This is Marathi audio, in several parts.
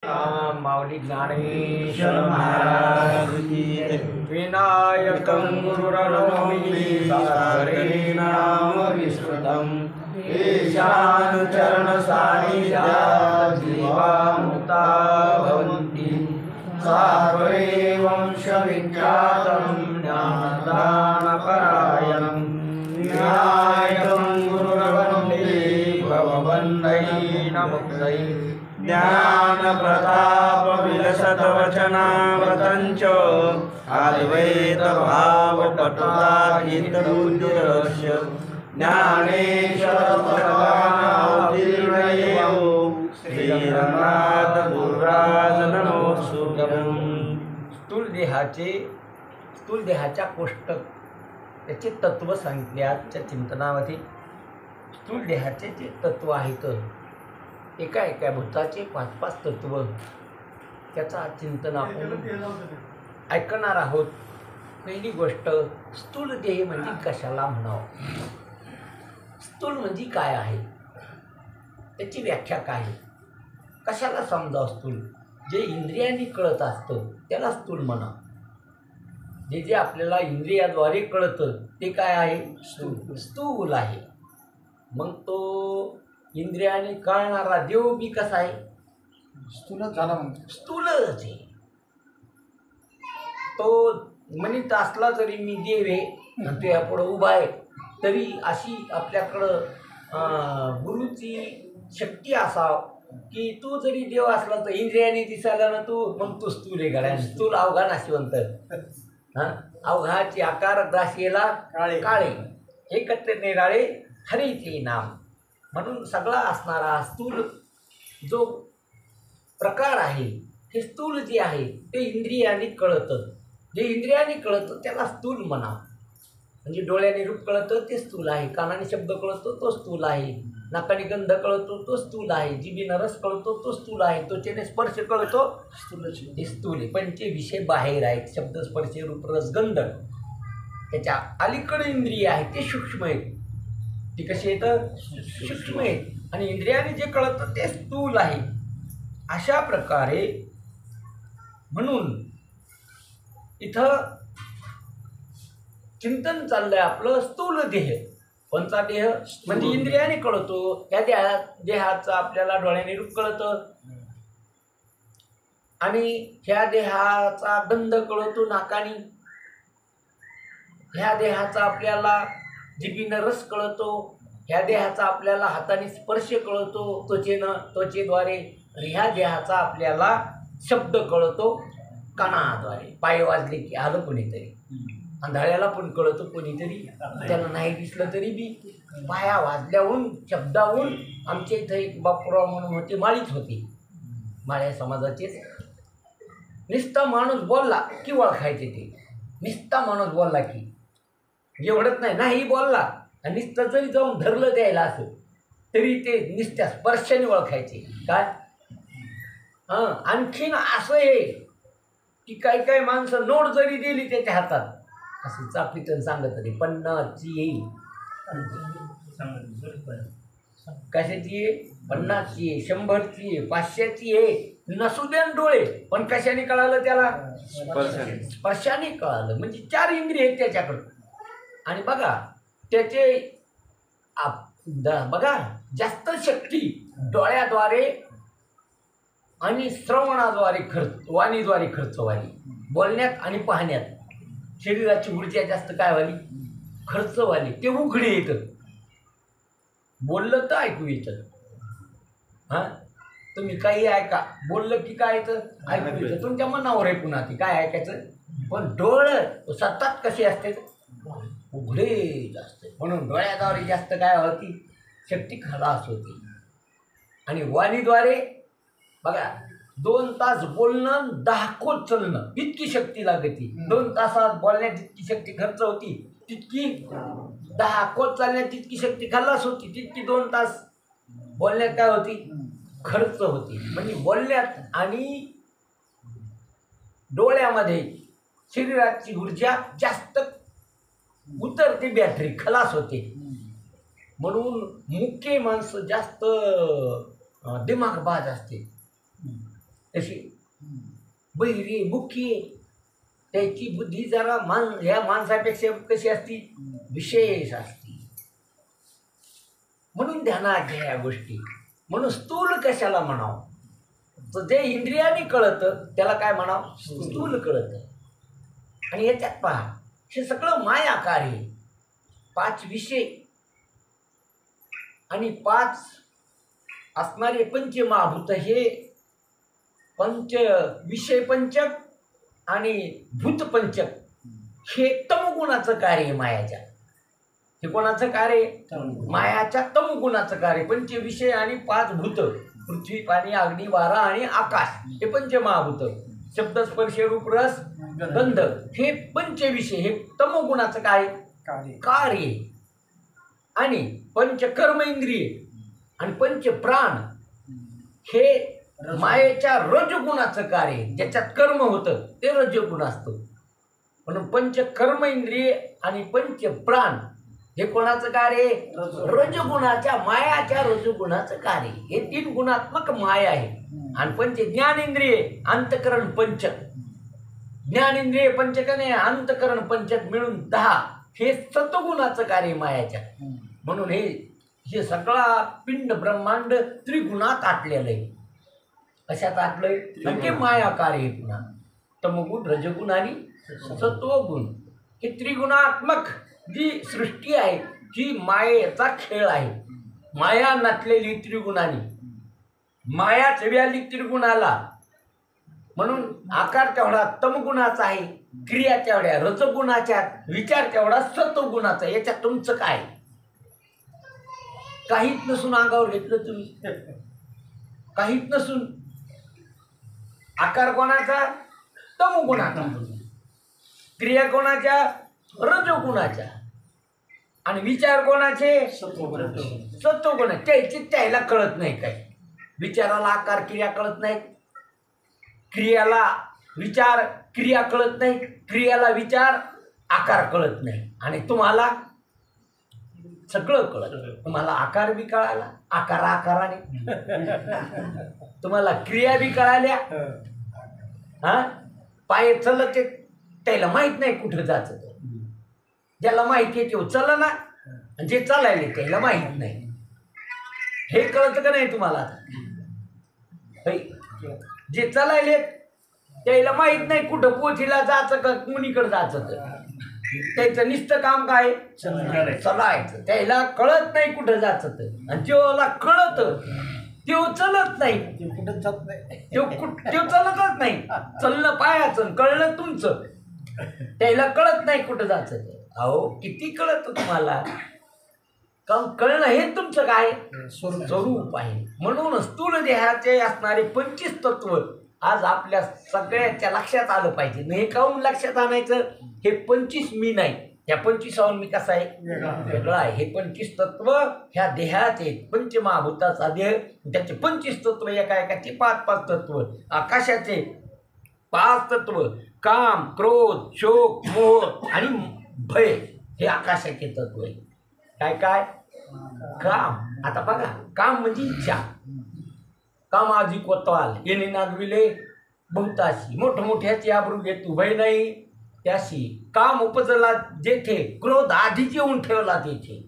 माऊली ज्ञानेश्वर महाराज की विनायकं गुरुरनौमि सागरे नाम विस्तृतं ईशान चरण सानिध्यात् जीवामृता भवन्ति सागरे वंशविख्यातं ज्ञानदानपरायणं विनायकं गुरुरवन्दे भवबन्धैर्नमुक्तैः ज्ञान प्रताप विलसत वचनामृतंच अद्वैत भाव पटुता गीतरुद्रस्य ज्ञानेश्वर भगवानावतीर्णयो श्रीरंगनाथ गुरुराज नमोस्तुभ्यं। स्थूल देहाच्या कोष्टक त्याचे तत्व सांगितले आजच्या चिंतनामध्ये। स्थूल देहाचे जे तत्व आहेत एका एका भूताचे 5-5 तत्व त्याचा चिंतन आपण ऐकणार आहोत। पहिली गोष्ट, स्थूल देह म्हणजे कशाला म्हणावं, स्थूल म्हणजे काय आहे, त्याची व्याख्या काय आहे, कशाला समजावं स्थूल। जे इंद्रियांनी कळत असतं त्याला स्थूल म्हणा। जे जे आपल्याला इंद्रियाद्वारे कळतं ते काय आहे, स्थूल आहे। मग तो इंद्रियाने कळणारा देव बी कसा आहे, स्थूलच झाला म्हणतो, स्थूलच आहे। तो म्हणत असला जरी मी देव आहे आणि त्यापुढं उभा आहे तरी अशी आपल्याकडं गुरुची शक्ती असाव की तू जरी देव असला तर इंद्रियाने दिसायला ना तू मग तू स्थूल आहे गड्या, स्थूल अवघा नाशिवंत। अवघाचे आकार ग्रासीला काळे काळे एकत्र निराळे हरीचे नाम। म्हणून सगळा असणारा स्थूल जो प्रकार आहे हे स्थूल जे आहे ते इंद्रियाने कळतं। जे इंद्रियाने कळतं त्याला स्थूल म्हणा। म्हणजे डोळ्याने रूप कळतं ते स्थूल आहे, कानाने शब्द कळतो तो स्थूल आहे, नाकाने गंध कळतो तो स्थूल आहे, जिभेने रस कळतो तो स्थूल आहे, त्वचेने स्पर्श कळतो हे स्थूल आहे। पंचे विषय बाहेर आहेत, शब्द स्पर्श रूप रस गंध। त्याच्या अलीकडे इंद्रिय आहेत ते सूक्ष्म आहेत। ती कशी येतं, सूक्ष्म आहेत। आणि इंद्रियाने जे कळतं ते स्थूल आहे। अशा प्रकारे म्हणून इथं चिंतन चाललंय आपलं स्थूल देह। कोणता देह म्हणजे इंद्रियाने कळतो, या देहाचं आपल्याला डोळ्याने रूप कळतं आणि ह्या देहाचा गंध कळतो नाकाने, ह्या देहाचा आपल्याला जिभेनं रस कळतो, ह्या देहाचा आपल्याला हाताने स्पर्श कळतो त्वचेद्वारे, आणि ह्या देहाचा आपल्याला शब्द कळतो कानाद्वारे। पाय वाजले की आलं कोणीतरी, आंधळ्याला पण कळतं कोणीतरी, त्याला नाही दिसलं तरी बी पाया वाजल्याहून शब्दाहून। आमच्या इथं एक बापूराव म्हणून होते, माळीच होते, माळ्या समाजाचेच। नुसता माणूस बोलला की ओळखायचे ते, नुसता माणूस बोलला की एवढंच नाही बोलला आणि नुसतं जरी जाऊन धरलं द्यायला असं तरी ते नुसत्या स्पर्शाने ओळखायचे। काय आणखीन असं आहे की काही माणसं नोट जरी दिली त्याच्या हातात असं चापीतून सांगत तरी 50ची येईल, कशाची आहे, 50ची आहे, 100ची आहे, 500ची आहे, नसू द्या डोळे पण कशाने कळालं त्याला, स्पर्शाने कळालं। म्हणजे 4 इंद्रिय आहेत त्याच्याकडं। आणि बघा त्याचे बघा जास्त शक्ती डोळ्याद्वारे आणि श्रवणाद्वारे वाणीद्वारे खर्च व्हावी, बोलण्यात आणि पाहण्यात शरीराची ऊर्जा जास्त काय व्हावी, खर्च व्हावी। ते उघडे येतं, बोललं तर ऐकू येतं। तुम्ही काही ऐका, बोललं की काय येतं, ऐकू येतं। तुमच्या मनावर आहे पुन्हा ते काय ऐकायचं, पण डोळं सतत कसे असते, उघडे जास्त, म्हणून डोळ्याद्वारे जास्त काय होती, शक्ती खलास होती। आणि वाणीद्वारे बघा 2 तास बोलणं 10 कोस चालणं इतकी शक्ती लागते। 2 तासात बोलण्यात जितकी शक्ती खर्च होती तितकी 10 कोस चालण्यात जितकी शक्ती खलास होती तितकी 2 तास बोलण्यात काय होती, खर्च होती। म्हणजे बोलण्यात आणि डोळ्यामध्ये शरीराची ऊर्जा जास्त उतरते, बॅटरी खलास होते। म्हणून मुख्य माणसं जास्त दिमागबाज असते, तशी बहिरी बुकी त्याची बुद्धी जरा ह्या माणसापेक्षा कशी असती, विशेष असती. म्हणून ध्यानात घ्या या गोष्टी. म्हणून स्थूल कशाला म्हणावं, तर जे इंद्रियाने कळतं त्याला काय म्हणावं, स्थूल कळतं. आणि याच्यात पहा, हे सगळं मायाकार आहे. 5 विषय आणि 5 असणारे पंचमहाभूत, हे विषय पंचक आणि भूत पंचक हे तमगुणाचं कार्य आहे मायाच्या. हे कोणाचं कार्य, मायाच्या तमगुणाचं कार्य. पंचविषय आणि 5 भूत, पृथ्वी पाणी अग्नी वारा आणि आकाश, हे पंचमहाभूत. शब्द स्पर्श रूप रस गंध, हे पंचविषय, हे तमगुणाचं काय कार्य. आणि पंचकर्म इंद्रिय आणि पंचप्राण हे मायेच्या रजगुणाचं कार्य. ज्याच्यात कर्म होतं ते रजगुण असतं. म्हणून पंचकर्म इंद्रिय आणि पंचप्राण हे कोणाचं कार्य, रजगुणाच्या, मायाच्या रजगुणाचं कार्य. हे 3 गुणात्मक माया आहे. आणि पंच ज्ञानेंद्रिय अंतकरण पंचक, ज्ञानेंद्रिय पंचक आणि अंतकरण पंचक मिळून 10, हे सत्वगुणाचं कार्य मायाच्या. म्हणून हे सगळा पिंड ब्रह्मांड त्रिगुणात आटलेलं आहे. कशात आटलंय, नक्की माया कार्य. पुन्हा तमगुण, रजगुण आणि सत्वगुण, ही त्रिगुणात्मक जी सृष्टी आहे ही मायेचा खेळ आहे. माया नटलेली त्रिगुणानी, माया चव्याली त्रिगुणाला. म्हणून आकार तेवढा तमगुणाचा आहे, क्रिया तेवढ्या रजगुणाच्या, विचार तेवढा सत्वगुणाचा. याच्यात तुमचं काय, काहीच नसून अंगावर घेतलं तुम्ही, काहीच नसून. आकार कोणाचा, तमगुणाचा. क्रिया कोणाच्या, रजोगुणाच्या. आणि विचार कोणाचे, सत्वगुण. त्याला कळत नाही काही. विचाराला आकार क्रिया कळत नाही, क्रियाला विचार क्रिया कळत नाही, क्रियाला विचार आकार कळत नाही. आणि तुम्हाला सगळं कळत. तुम्हाला आकार बी कळाला, आकाराने. तुम्हाला क्रिया बी कळाल्या. हा, पाय चलत त्याला माहित नाही कुठं जायचं. ज्याला माहिती आहे ते चल ना, जे चालायले त्याला माहित नाही. हे कळतं का नाही तुम्हाला. जे चालायले त्याला माहित नाही कुठं पोचीला जायचं का कुणीकडे जायचं. त्याचं नुसतं काम काय, चलायचं. त्याला कळत नाही कुठं जायचं. आणि जेव्हा कळत तेव्हा चलत नाही, कुठं जात नाही, तेव्हा चलतच नाही. चलणं पायाचं, कळलं तुमचं. त्याला कळत नाही कुठं जायचं. अहो किती कळत तुम्हाला. कळणं हे तुमचं काय स्वरूप आहे. म्हणून स्थूल देहाचे असणारे 25 तत्व आज आपल्या सगळ्याच्या लक्षात आलं पाहिजे. हे काहून लक्षात आणायचं, हे 25 मी नाही, ह्या 25 मी कसा आहे, वेगळा आहे. हे 25 तत्व ह्या देहाचे, पंचमहाभूताचा देह, त्याचे 25 तत्व, एकाचे 5-5 तत्व. आकाशाचे 5 तत्व, काम, क्रोध, शोक, मोह आणि भय, हे आकाशाचे तत्व आहे. काय काम. आता बघा, काम म्हणजे इच्छा. कामाजी कोतवाल येणे नागविले बहुताशी, मोठमोठ्याची आबरू घेतू भय नाही त्याशी. काम उपजला जेथे, क्रोध आधीच येऊन ठेवला तेथे.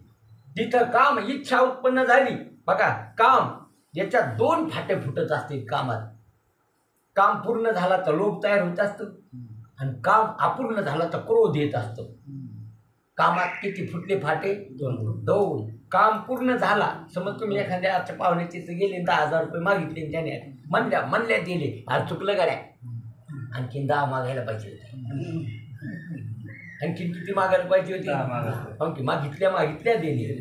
जिथं काम इच्छा उत्पन्न झाली, बघा काम याच्यात 2 फाटे फुटत असतील कामात. काम पूर्ण झाला तर लोभ तयार होत असतं, आणि काम अपूर्ण झाला तर क्रोध येत असतो. कामात किती फुटले फाटे, 2. काम पूर्ण झाला, समज तुम्ही एखाद्या आजच्या पाहुणे तिथं गेले, 10,000 रुपये मागितले, त्याने म्हणल्या दिले. आज चुकलं गाड्या, आणखीन 10 मागायला पाहिजे होते. आणखीन किती मागायला पाहिजे होती, मागितल्या दिले.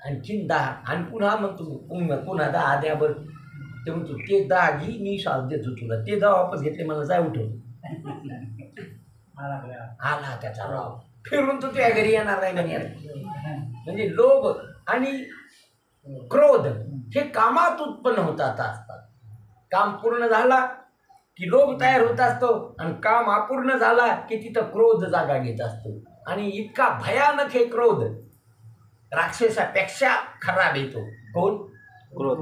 आणखीन 10, आणि पुन्हा म्हणतो पुन्हा 10 द्या बरं. ते म्हणतो ते 10 घे, मी श्वास देतो तुला. ते 10 वापस घेतले, मला जाय उठव. आला त्याचा राव, फिरून तो तुझ्या घरी येणार नाही म्हणे. म्हणजे लोभ आणि क्रोध हे कामात उत्पन्न होतात असतात. काम पूर्ण झाला की लोभ तयार होत असतो, आणि काम अपूर्ण झाला की तिथं क्रोध जागा घेत असतो. आणि इतका भयानक हे क्रोध, राक्षसापेक्षा खराब येतो. कोण, क्रोध.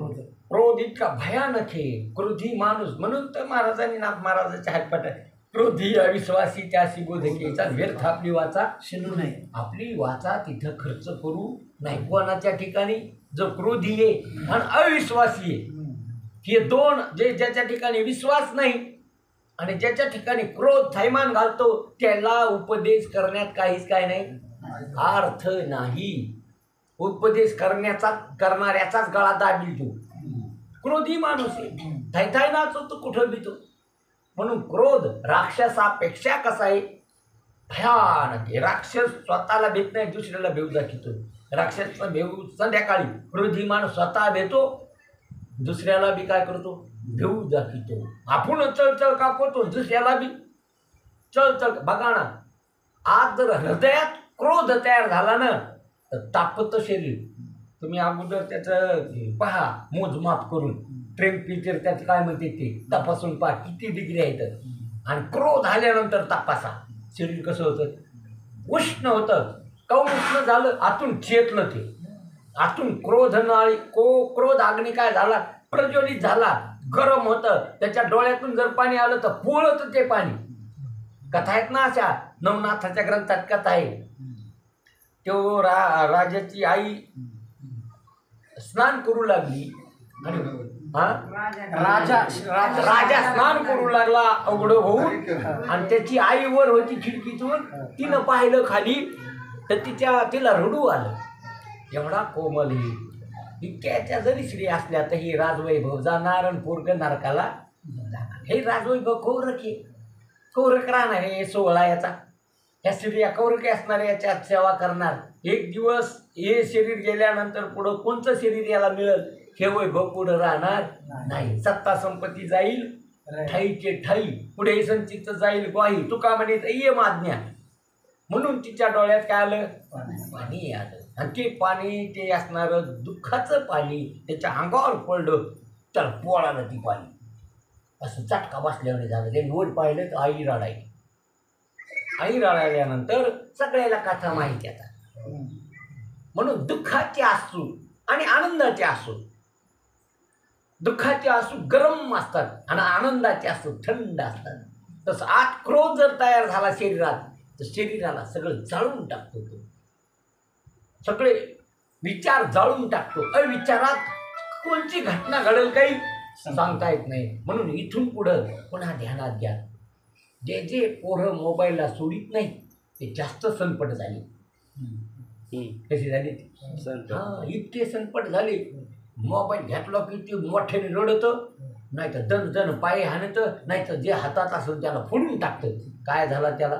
क्रोध इतका भयानक आहे, क्रोधी माणूस. म्हणून तर महाराजांनी नाथ महाराजाच्या हातपाट क्रोधी अविश्वासी त्याशी बोधकेचा व्यर्थ आपली वाचा शेलू नाही. आपली वाचा तिथं खर्च करू नाही. कोणाच्या ठिकाणी जो क्रोधी आहे आणि अविश्वासी आहे, हे दोन, जे ज्याच्या ठिकाणी विश्वास नाही आणि ज्याच्या ठिकाणी क्रोध थैमान घालतो, त्याला उपदेश करण्यात काहीच काय नाही, अर्थ नाही. उपदेश करणाऱ्याचाच गळा दाबील तो. क्रोधी माणूस आहे, थैथाय नाचतो कुठं बी तो. म्हणून क्रोध राक्षसापेक्षा कसा आहे, भयानक आहे. राक्षस स्वतःला भेट नाही, दुसऱ्याला भेऊ दाखवतो. राक्षसचा भेऊ संध्याकाळी, क्रोधी माणूस स्वतः भेटतो, दुसऱ्याला बी काय करतो, भेऊ दाखवतो. आपण चळचळ कापतो, दुसऱ्याला बी चळचळ. बघा ना, आज जर हृदयात क्रोध तयार झाला ना तर तापतं शरीर. तुम्ही अगोदर त्याचं पहा, मोजमाप करून टेम्परेचर त्याचं काय म्हणते ते तपासून पहा किती डिग्री आहेत. आणि क्रोध आल्यानंतर तपासा, शरीर कसं होतं, उष्ण होतं. काऊन उष्ण झालं, आतून चेतलं ते. आतून क्रोध अग्नी काय झाला, प्रज्वलित झाला, गरम होतं. त्याच्या डोळ्यातून जर पाणी आलं तर पोळतं ते पाणी. कथा आहेत ना अशा, नवनाथाच्या ग्रंथात कथा आहे. तो राजाची आई स्नान करू लागली आणि राजा स्नान करू लागला अवघड होऊन, आणि त्याची आई वर होती खिडकीतून. तिनं पाहिलं खाली तर तिला रडू आलं. एवढा कोमल ही, इतक्याच्या जरी स्त्री असल्या तर ही राजवैभव जाणार आणि पोरग नरकाला जाणार. हे राजवैभव कौरक राहणार हे 16 याचा. ह्या स्त्रिया कौरके असणार, याच्या सेवा करणार. एक दिवस हे शरीर गेल्यानंतर पुढं कोणतं शरीर याला मिळेल, हे वैभव पुढं राहणार नाही. सत्ता संपत्ती जाईल ठाईचे ठाई, पुढे संचित जाईल ग्वाही. तुका म्हणे ये माज्ञा. म्हणून तिच्या डोळ्यात काय आलं, पाणी आलं. आणि ते पाणी, ते असणारं दुःखाचं पाणी त्याच्या अंगावर पडलं, त्याला पोळालं ती पाणी. असं चटका बसल्याने झालं. ते वर पाहिलं तर आई रडायली. आई रडायल्यानंतर सगळ्याला कथा माहिती आता. म्हणून दुःखाचे आसू आणि आनंदाचे आसू, दुःखाचे आसू गरम असतात आणि आनंदाचे आसू थंड असतात. तसं आत क्रोध जर तयार झाला शरीरात तर शरीराला सगळं जाळून टाकतो तो. सगळे विचार जाळून टाकतो. अविचारात कोणची घटना घडेल काही सांगता येत नाही. म्हणून इथून पुढं पुन्हा ध्यानात घ्या. जे पोरं मोबाईलला सोडित नाही ते जास्त संकट झाले. कशी झाली, इतके संकट झाले. मोबाईल घेतला की ते मोठ्याने रडतं, नाही तर दन दन पाय हाणतं, नाही तर जे हातात असेल त्याला फोडून टाकतं. काय झाला त्याला,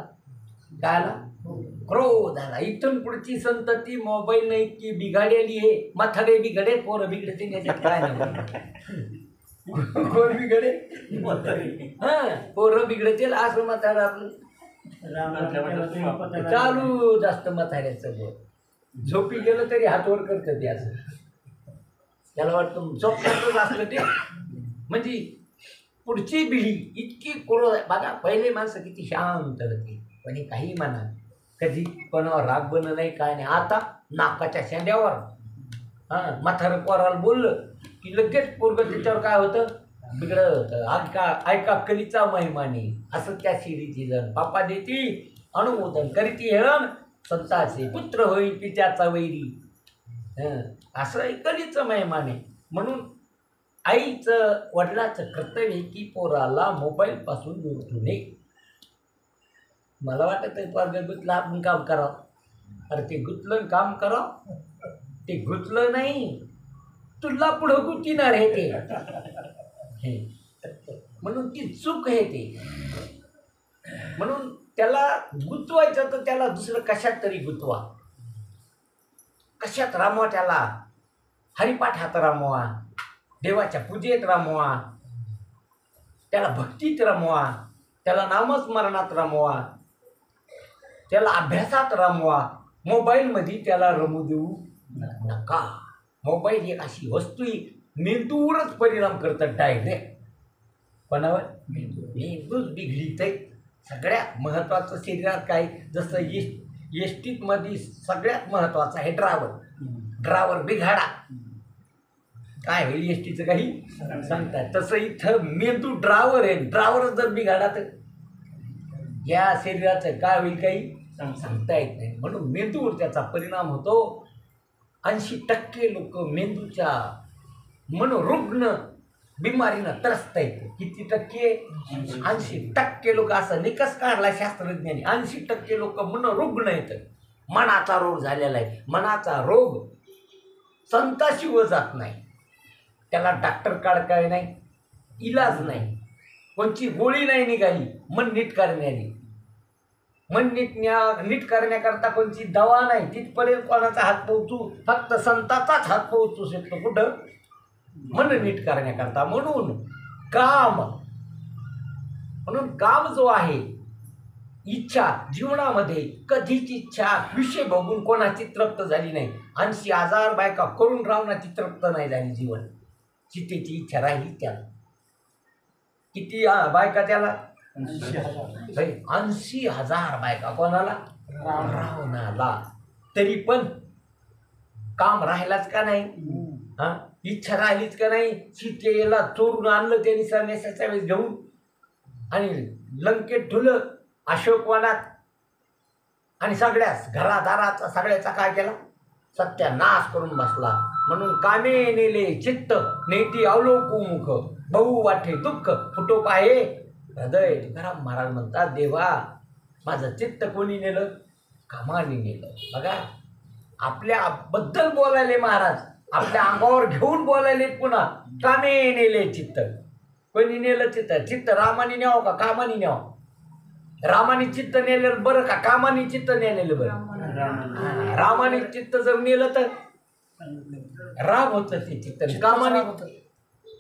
काय आला, क्रोध आला. इथून पुढची संतती मोबाईल नाही की बिघाडलेली आहे. म्हातारे बिघडे, पोरं बिघडते, याच्यात काय नाही. कोण बिघडे, पोरं बिघडतील असं म्हातारा आपलं चालू जास्त म्हाताऱ्याचं बोल. झोपी गेलं तरी हातवर करतं ते. असं त्याला वाटतं झोपण्यातच असलं ते. म्हणजे पुढची पिढी इतकी क्रोध आहे. बघा, पहिले माणसं किती शांत होती, पण काही म्हणा, कधी कोणावर राग बन नाही, काय नाही. आता नाकाच्या शेंड्यावर म्हातारं पोराला बोललं की लगेच पोरगं त्याच्यावर काय होतं, बिघडत होतं. ऐका कलीचा महिमाने, असं त्या शिरीची जण पापा देती अनुमोदन करीती हेळण, संताचे पुत्र होईल पित्याचा वैरी. असं कलीचं महिमाने. म्हणून आईचं, वडिलाचं कर्तव्य आहे की पोराला मोबाईलपासून दूर ठेवणे. मला वाटत आहे पोरगं गुतलं आपण काम करावं. अरे ते गुतलं काम करावं, ते गुतलं नाही, तुला पुढं गुतीणार आहे ते. म्हणून ती चूक आहे ते. म्हणून त्याला गुतवायचं तर त्याला दुसरं कशात तरी गुतवा. कशात रामवा, त्याला हरिपाठात रामवा, देवाच्या पूजेत रामवा, त्याला भक्तीत रमवा, त्याला नामस्मरणात रमवा, त्याला अभ्यासात रमवा. मोबाईलमध्ये त्याला रमू देऊ नका. मोबाईल एक अशी वस्तू मेंदूवरच परिणाम करतात डायरेक्ट. कोणावर, मेंदूच बिघडीत आहे. सगळ्यात महत्त्वाचं शरीरात काय, जसं एसटीमध्ये सगळ्यात महत्त्वाचं आहे ड्रायव्हर बिघाडा. काय होईल एस टीचं काही सांगतात. तसं इथं मेंदू ड्रायव्हर आहे, ड्रायव्हरच जर बिघाडा तर या शरीराचं काय होईल काही सांगता येत नाही. म्हणून मेंदूवर त्याचा परिणाम होतो. 80% लोक मेंदूच्या मनोरुग्ण बिमारीनं त्रस्त आहेत. किती टक्के? 80% लोक. असा निकष काढला शास्त्रज्ञांनी, 80% लोक मनोरुग्ण आहेत. मनाचा रोग झालेला आहे. मनाचा रोग संताशिव जात नाही, त्याला डॉक्टर काढ काय नाही, इलाज नाही, कोणची गोळी नाही निघाली मन नीट करण्याने. मन नीट करण्याकरता कोणची दवा नाही. तिथपर्यंत कोणाचा हात पोहोचू, फक्त संताचाच हात पोहोचू शकतो. कुठं? मन नीट करण्याकरता. म्हणून काम जो आहे, इच्छा जीवनामध्ये कधीच इच्छा विषय बघून कोणाची तृप्त झाली नाही. 80,000 बायका करून रावणाची तृप्त नाही झाली जीवन. चितेची इच्छा राहिली त्याला. किती बायका त्याला? 80,000 बायका. कोणाला? रावणाला. तरी पण काम राहिलाच का नाही? इच्छा राहिलीच का नाही? सीतेला चोरून आणलं त्यांनी संन्यासाच्या वेळेस घेऊन आणि लंकेत ठुलं अशोकवनात, आणि सगळ्याच घरादाराचा सगळ्याचा काय केला? सत्यानाश करून बसला. म्हणून कामे नेले चित्त नेती अवलोकू मुख, बहु वाटे दुःख फुटो पाहे हृदय. तुकाराम महाराज म्हणतात, देवा माझं चित्त कोणी नेलं? कामाने नेलं. बघा, आपल्याबद्दल बोलायले महाराज, आपल्या अंगावर घेऊन बोलायले पुन्हा. कामे नेले चित्त. कोणी नेलं चित्त? चित्त रामाने न्यावं का कामाने न्यावं? रामाने चित्त नेलेलं बरं का कामाने चित्त नेलेलं बरं? रामाने चित्त जर नेलं तर राम होतं ते चित्त.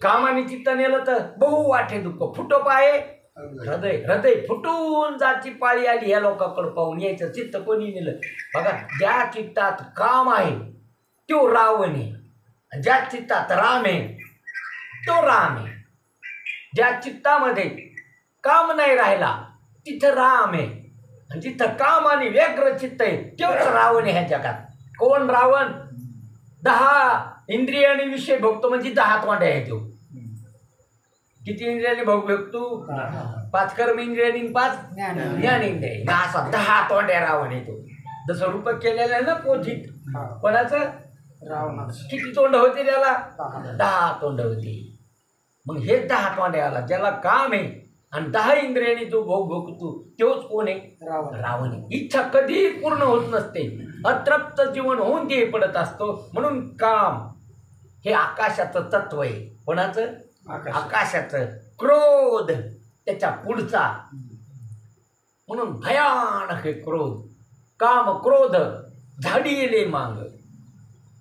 कामाने चित्त नेलं तर बहु वाटे दुःख फुटो पाहे हृदय. हृदय फुटून जाची पाळी आली ह्या लोकांकडे पाहून. यायचं चित्त कोणी नेलं? बघा, ज्या चित्तात काम आहे तो रावण आहे, ज्या चित्तात राम आहे तो राम आहे. ज्या चित्तामध्ये काम नाही राहिला तिथं राम आहे, आणि जिथं काम आणि व्यग्र चित्त आहे तोच रावण आहे ह्या जगात. कोण रावण? 10 इंद्रियाने विषय भोगतो, म्हणजे 10 तोंडे आहे तो. किती इंद्रियाने भोगतो? 5 कर्म इंद्रियाने 5 ज्ञान इंद्रिय. असा 10 तोंड्या रावण येतो. जसं रूपक केलेलं आहे ना पोथीत. कोणाचं? रावणाचं. किती तोंड होते त्याला? 10 तोंड होती. मग हे 10 तोंड्याला ज्याला काम आहे आणि 10 इंद्रियाने जो भोग भोगतो तोच कोण आहे? रावण आहे. इच्छा कधी पूर्ण होत नसते, अतृप्त जीवन होऊन ते पडत असतो. म्हणून काम हे आकाशाचं तत्व आहे. कोणाचं? आकाशाचं. क्रोध त्याच्या पुढचा. म्हणून भयानक हे क्रोध. काम क्रोध झाडीले मांग,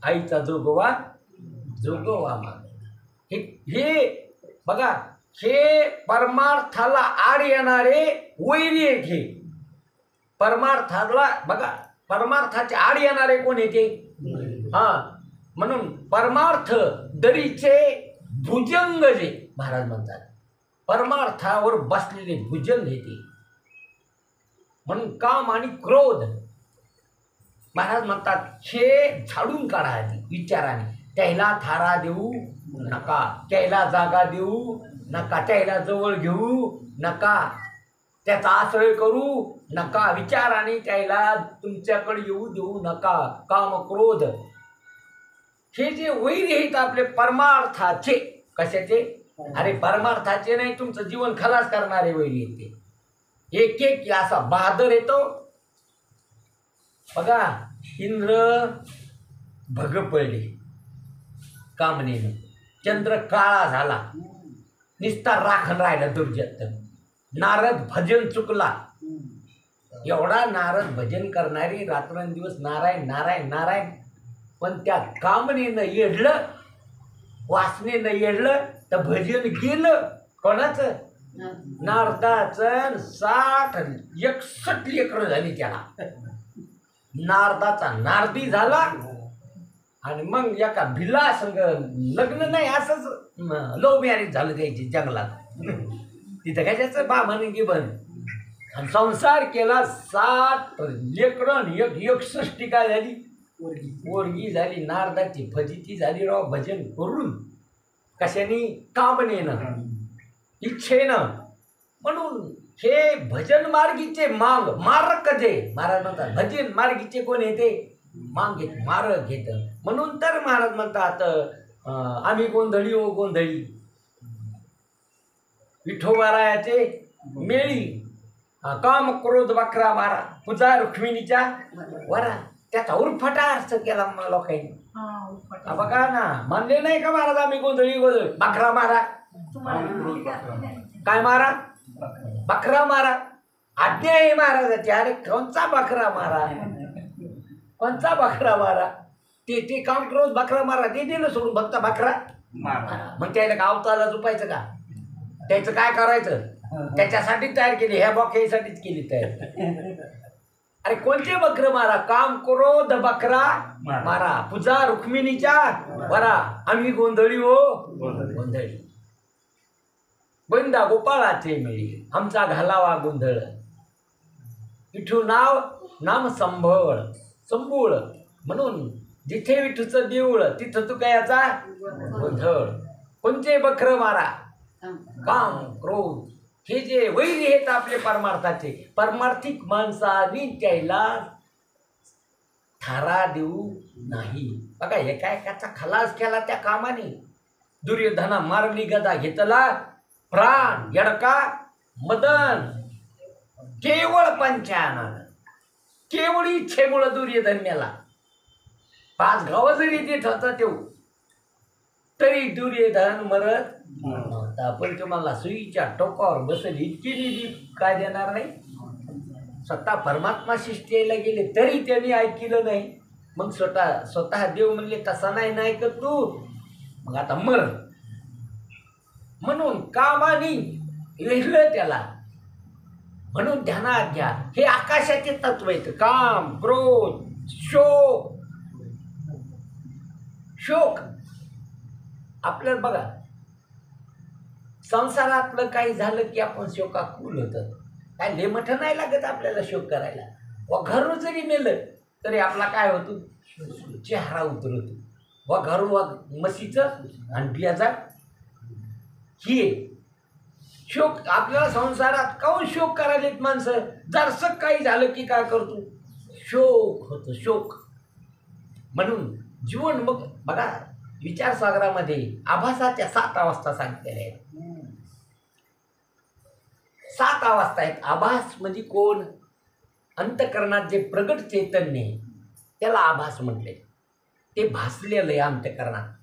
आईचा जोगवा जोगवा मांग. हे बघा, हे परमार्थाला आड येणारे वैरी आहेत. हे परमार्थाला बघा, परमार्थाचे आड येणारे कोण येते? म्हणून परमार्थ दरीचे भुजंग जे महाराज म्हणतात, परमार्थावर बसलेले भुजंग येते. म्हणून काम आणि क्रोध महाराज म्हणतात हे झाडून काढा आधी विचाराने. त्याला थारा देऊ नका, त्याला जागा देऊ नका, त्याला जवळ घेऊ नका, त्याचा आश्रय करू नका, विचाराने त्याला तुमच्याकडे येऊ देऊ नका. काम क्रोध हे जे वैरी आहेत आपले परमार्थाचे. कशाचे? अरे परमार्थाचे नाही, तुमचं जीवन खलास करणारे वैरी येते. एक एक असा बहादर येतो. बघा, इंद्र भग पडले कामनेनं, चंद्र काळा झाला, निस्तार राखण राहिला दुर्जत. नारद भजन चुकला. एवढा नारद भजन करणारी रात्रंदिवस नारायण नारायण नारायण, पण त्या कामनेनं येडलं, वासनेनं येडलं तर भजन गेलं. कोणाचं? नारदाचं. 61 लेकरं झाली त्याला. नारदाचा नारदी झाला आणि मग एका भिल्ला संग लग्न नाही, असंच लव्ह मॅरेज झालं त्याची जंगलात. तिथं कशाचं बामन गिबन, आणि संसार केला. 60 लेकरं, 61 काय झाली? पोरगी झाली. नारदाची फजिती झाली राव भजन करून. कशाने? कामनेनं, इच्छेनं. म्हणून हे भजन मार्गीचे मार्ग जे महाराज म्हणतात, भजन मार्गीचे कोण येते? मांग घेत, मार्ग घेत. म्हणून तर महाराज म्हणतात आम्ही गोंधळी ओ गोंधळी, विठोबारायाचे मेळी, काम क्रोध बकरा मारा, पूजा रुक्मिणीच्या वरा. त्याचा उरफाटा अर्थ केला लोकांनी. बघा ना, म्हणले नाही का महाराज आम्ही गोंधळी गोंधळी, बकरा मारा. काय मारा? बकरा मारा. आज्ञा आहे महाराजाची. अरे कोणचा बकरा मारा? कोणचा बकरा मारा? ते काम क्रोध बकरा मारा ते दिलं सोडून फक्त बकरा मारा. मग त्याला गावताला झुपायचं का? त्याचं काय करायचं? त्याच्यासाठी तयार केली, ह्या बॉक्यासाठीच केली तयार. अरे कोणते बकरं मारा? काम क्रोध बकरा मारा, पूजा रुक्मिणीच्या वरा, आम्ही गोंधळी हो गोंधळी. गोविंदा गोपाळाचे मेळी, आमचा घालावा गोंधळ. विठू नाम संभूळ. म्हणून जिथे विठूचं देऊळ तिथं तू काय याचा गोंधळ. कोणते बकरं मारा? काम क्रोध. हे जे वैरी आहेत आपले परमार्थाचे, परमार्थिक माणसानी त्याला थारा देऊ नाही. बघा एका खलास केला त्या कामाने. दुर्योधना मारली गदा घेतला प्राण, यडका मदन, केवळ पंचानन. केवळ इच्छेमुळं दुर्योधन मेला. 5 गाव जरी देत होता तो तरी दुर्योधन मरत नव्हता. पण तुम्हाला सुईच्या टोकावर बसेल इतकी निधी काय देणार नाही? स्वतः परमात्मा शिष्टीला गेले तरी त्यांनी ऐकलं नाही. मग स्वतः देव म्हणले तसा नाही का तू, मग आता मर. म्हणून कामाने लिहिलं त्याला. म्हणून ध्यानात घ्या, हे आकाशाचे तत्व आहेत. काम क्रोध शोक. आपल्याला बघा संसारातलं काही झालं की आपण शोकाकुल होतं. काय लेमठं नाही लागत आपल्याला शोक करायला. व घरून जरी नेलं तरी आपला काय होतो? चेहरा उतरतो. व घरून व म्हशीचं आणि बियाचा ही शोक. आपल्याला संसारात काहून शोक करायलेत माणसं? जरसं काही झालं की काय करतो? शोक होतो, शोक. म्हणून जीवन बघा विचारसागरामध्ये आभासाच्या 7 अवस्था सांगितलेल्या आहेत. 7 अवस्था आहेत. आभास म्हणजे कोण? अंतःकरणात जे प्रगट चैतन्य आहे त्याला आभास म्हटले. ते भासलेलं आहे अंतःकरणात.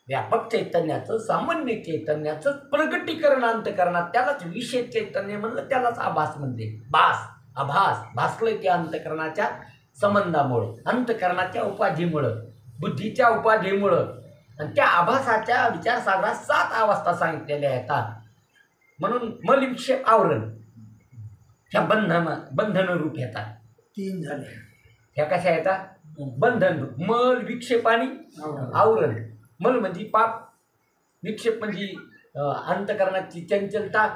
व्यापक चैतन्याचं, सामान्य चैतन्याचं प्रगटीकरण अंतःकरणात, त्यालाच विशेष चैतन्य म्हणलं, त्यालाच आभास म्हणते. आभास भासलंय त्या अंतःकरणाच्या संबंधामुळं, अंतःकरणाच्या उपाधीमुळं, बुद्धीच्या उपाधीमुळं. आणि त्या आभासाच्या विचारसागरात 7 अवस्था सांगितलेल्या आहेत. म्हणून मलविक्षेप आवरण ह्या बंधन रूप येतात. 3 झाले. ह्या कशा येतात? बंधन रूप. मल विक्षेप आणि आवरण. मल म्हणजे पाप, विक्षेप म्हणजे अंतःकरणाची चंचलता,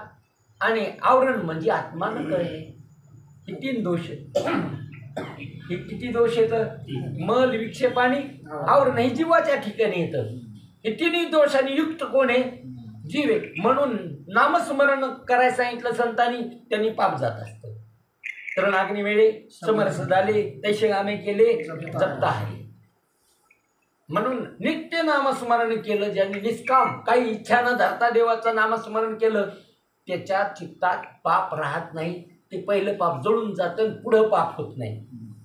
आणि आवरण म्हणजे आत्मा न कळणे. हे 3 दोष आहेत. हे किती दोष येतं? मल विक्षेप आणि आवरण हे जीवाच्या ठिकाणी येतं. हे 3 दोषांनी युक्त कोण आहे? जीव आहे. म्हणून नामस्मरण करायला सांगितलं संतांनी, त्यांनी पाप जात असतं. तरणाग्नी वेळे समरस झाले, तैसे आम्ही केले जपता आहे. म्हणून नित्य नामस्मरण केलं ज्यांनी, निष्काम काही इच्छा न धरता देवाचं नामस्मरण केलं, त्याच्या चित्तात पाप राहत नाही. ते पहिलं पाप जळून जातं, पुढं पाप होत नाही.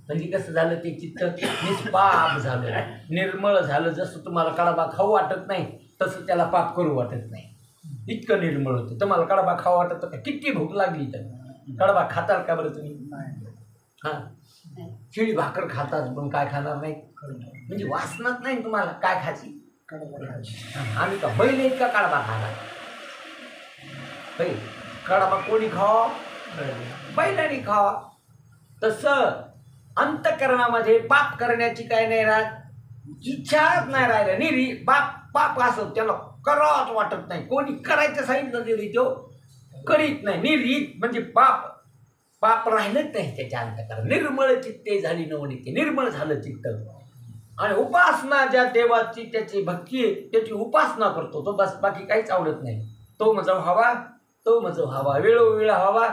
म्हणजे कसं झालं? ते चित्त निष्पाप झालं, निर्मळ झालं. जसं तुम्हाला कडबा खाऊ वाटत नाही तसं त्याला पाप करू वाटत नाही. इतकं निर्मळ होतं. तुम्हाला कडबा खाऊ वाटत का? किती भूक लागली तर कडबा खाताल का बरं तुम्ही? हां, शिळी भाकर खातात पण काय खाणार नाही? म्हणजे वासनाच नाही तुम्हाला काय खायची. आम्ही का बैल इतका कडबा खाणार? कडबा कोणी खावा? बैलांनी खावा. तसं अंतःकरणामध्ये पाप करण्याची काय नाही राहत, इच्छाच नाही राहिलं. निरी पाप असं त्याला करावंच वाटत नाही. कोणी करायचं सांगितलं तरी तो करीत नाही. निर्हित म्हणजे पाप राहिलंच नाही त्याच्या अंतःकरण. निर्मळ चित्ते झाली नवनीते. निर्मळ झालं चित्त. आणि उपासना ज्या देवाची त्याची भक्ती आहे त्याची उपासना करतो तो, बस बाकी काहीच आवडत नाही. तो मज व्हावा, तो मज व्हावा, वेळोवेळ व्हावा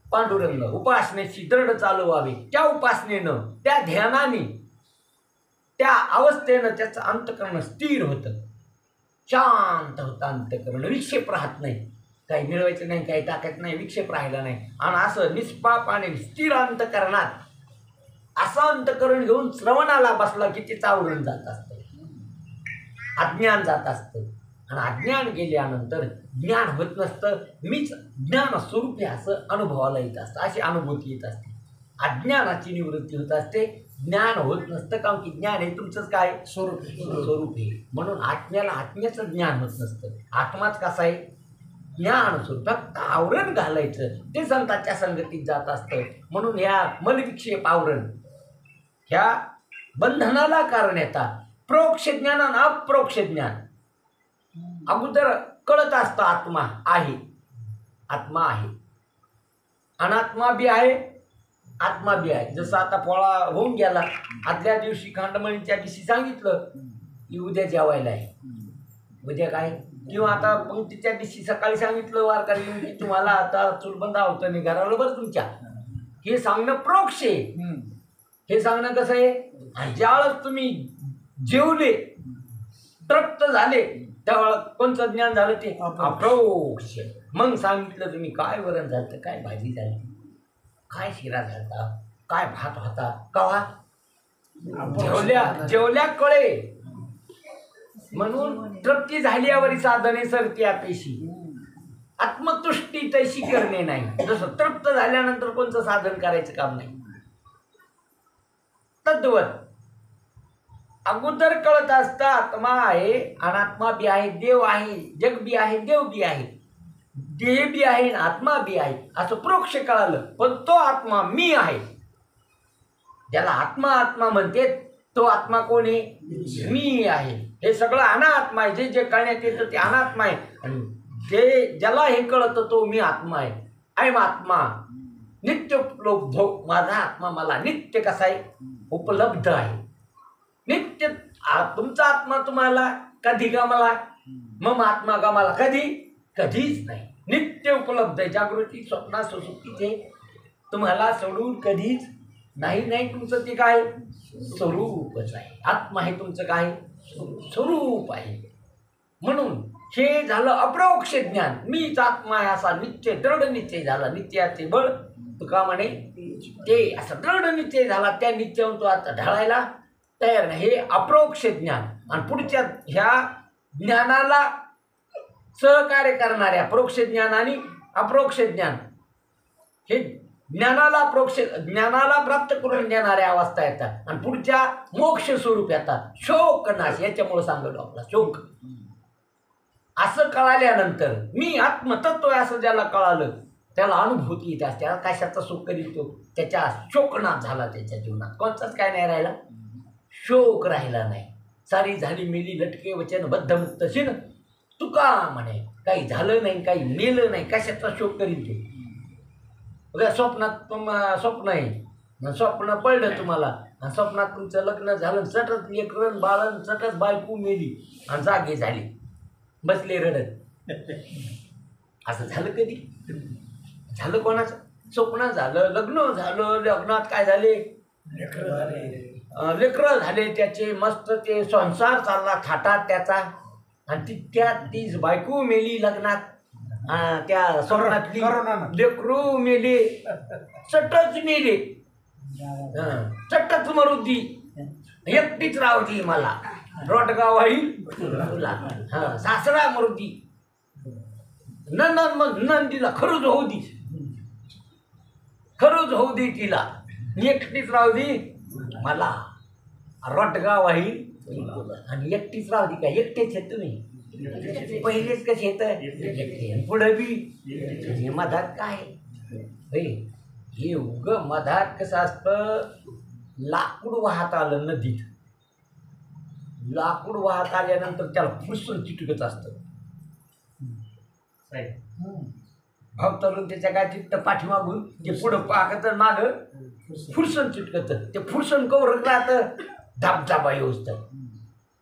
पांडुरंग, उपासनेची दृढ चालू व्हावी. त्या उपासनेनं, त्या ध्यानाने, त्या अवस्थेनं त्याचं अंतकरण स्थिर होतं, शांत होतं अंतकरण, विक्षेप राहत नाही, काही मिळवायचं नाही, काही टाकायचं नाही, विक्षेप राहिला नाही. आणि असं निष्पाप आणि स्थिर अंतकरणात असं अंतकरण घेऊन श्रवणाला बसला की तिचं आवरण जात असतं, अज्ञान जात असतं. आणि अज्ञान गेल्यानंतर ज्ञान होत नसतं, मीच ज्ञान स्वरूप आहे असं अनुभवाला येत असतं, अशी अनुभूती येत असते. अज्ञानाची निवृत्ती होत असते, ज्ञान होत नसतं, कारण की ज्ञान हे तुमचंच काय स्वरूप आहे. म्हणून आत्म्याला आत्म्याचं ज्ञान होत नसतं. आत्माच कसा आहे? ज्ञान स्वरूप, फक्त आवरण घालायचं ते संतांच्या संगतीत जात असतं. म्हणून या मलविक्षेप आवरण ह्या बंधनाला कारण येतात. प्रोक्ष ज्ञान आणि अप्रोक्ष ज्ञान. अगोदर कळत असतं आत्मा आहे, आत्मा आहे, अनात्मा बी आहे, आत्मा बी आहे. जसं आता पोळा होऊन गेला, आदल्या दिवशी खांडमळीच्या दिवशी सांगितलं की उद्या जेवायला आहे, उद्या काय, किंवा आता पंक्तीच्या दिवशी सकाळी सांगितलं वारकरी की तुम्हाला आता चुलबंद आवतं नाही घराला बरं तुमच्या. हे सांगणं प्रोक्ष आहे. हे सांगणं कसं आहे? ज्यावेळेस तुम्ही जेवले, तृप्त झाले, त्यावेळेस कोणतं ज्ञान झालं? ते अप्रोक्ष. मग सांगितलं तुम्ही काय वरण झालं, काय भाजी झाली, काय शिरा झाला, काय भात होता, कवा जेवल्या कळे. म्हणून तृप्ती झाल्यावरी साधने सरती अपेशी, आत्मतुष्टी तैशी करणे नाही. जसं तृप्त झाल्यानंतर कोणतं साधन करायचं काम नाही. तद्वत अगोदर कळत असतं आत्मा आहे, अनात्मा बी आहे, देव आहे, जग बी आहे, देव बी आहे, देह बी आहे, आत्मा बी आहे, असं प्रोक्ष कळालं. पण तो आत्मा मी आहे, ज्याला आत्मा आत्मा म्हणते तो आत्मा कोण आहे? मी आहे. हे सगळं अनात्मा आहे. जे जे कळण्यात येतं ते अनात्मा आहे. आणि जे ज्याला हे कळतं तो मी आत्मा आहे. ऐम आत्मा नित्य उपलब्ध, माझा आत्मा मला नित्य कसा आहे? उपलब्ध आहे. नित्य तुमचा आत्मा तुम्हाला कधी गमाला? मम आत्मा गमाला कधी? कधीच नाही. नित्य उपलब्ध आहे. जागृती स्वप्ना सुसुप्तीचे तुम्हाला सोडून कधीच नाही. नाही तुमचं ते काय स्वरूपच आहे. आत्मा हे तुमचं काय स्वरूप आहे. म्हणून हे झालं अप्रोक्ष ज्ञान. मीच आत्मा आहे असा निश्चय, दृढ निश्चय झाला. निश्चयाचे बळ तुका म्हणे ते असं दृढ निश्चय झाला. त्या निश्चयावरून तो आता ढळायला तयार नाही. हे अप्रोक्ष ज्ञान. आणि पुढच्या ह्या ज्ञानाला सहकार्य करणाऱ्या प्रोक्ष ज्ञान आणि अप्रोक्ष ज्ञान, हे ज्ञानाला प्राप्त करून देणाऱ्या अवस्था येतात. आणि पुढच्या मोक्ष स्वरूप येतात. शोक नाश. याच्यामुळे सांगतो आपला शोक. असं कळाल्यानंतर मी आत्मतत्व आहे असं ज्याला कळालं त्याला अनुभूती येत असते. त्याला कशाचा सुख करीतो? त्याच्या शोकनाश झाला. त्याच्या जीवनात कोणताच काय नाही राहिला, शोक राहिला नाही. सारी झाली मिली लटके वचन बद्धमुक्त शिन तुका म्हणे. काही झालं नाही, काही मेलं नाही, कशाचा शोक करीत तो? स्वप्नात स्वप्न आहे, स्वप्न पडलं तुम्हाला, आणि स्वप्नात तुमचं लग्न झालं, चटच लेकरण बाळण, चटच बायको मेली आणि जागे झाली, बसले रडत. असं झालं कधी? झालं कोणाचं? स्वप्न झालं, लग्न झालं, लग्नात काय झाले? लेकरं झाले त्याचे, मस्त ते संसार चालला थाटात त्याचा. आणि तीच बायको मेली लग्नात, त्या स्वप्नातली लेकरू मेले, चटच मेले, चटच मरुदी, एकटीच राहती मला, रोटगा वाईल तुला, सासरा मरुदी, नंदीला खरंच होऊ दे, खरंच होऊ दे तिला, एकटीच राहू दे मला, रोटगा वाईल आणि एकटीच राहू दे. काय एकटेच आहेत तुम्ही? पहिलेच कसे येत पुढं बी मधात काय हे उग मधात कसं असतं? लाकूड वाहत आलं नदीत, लाकूड वाहत आल्यानंतर त्याला फुरसून चिटकत असतं. भावतरून त्याच्या काय चिट्ट पाठीमागून ते पुढं पाकत माग फुरसून चिटकत. ते फुरसून कवरत राहतं धबधबा येऊच तर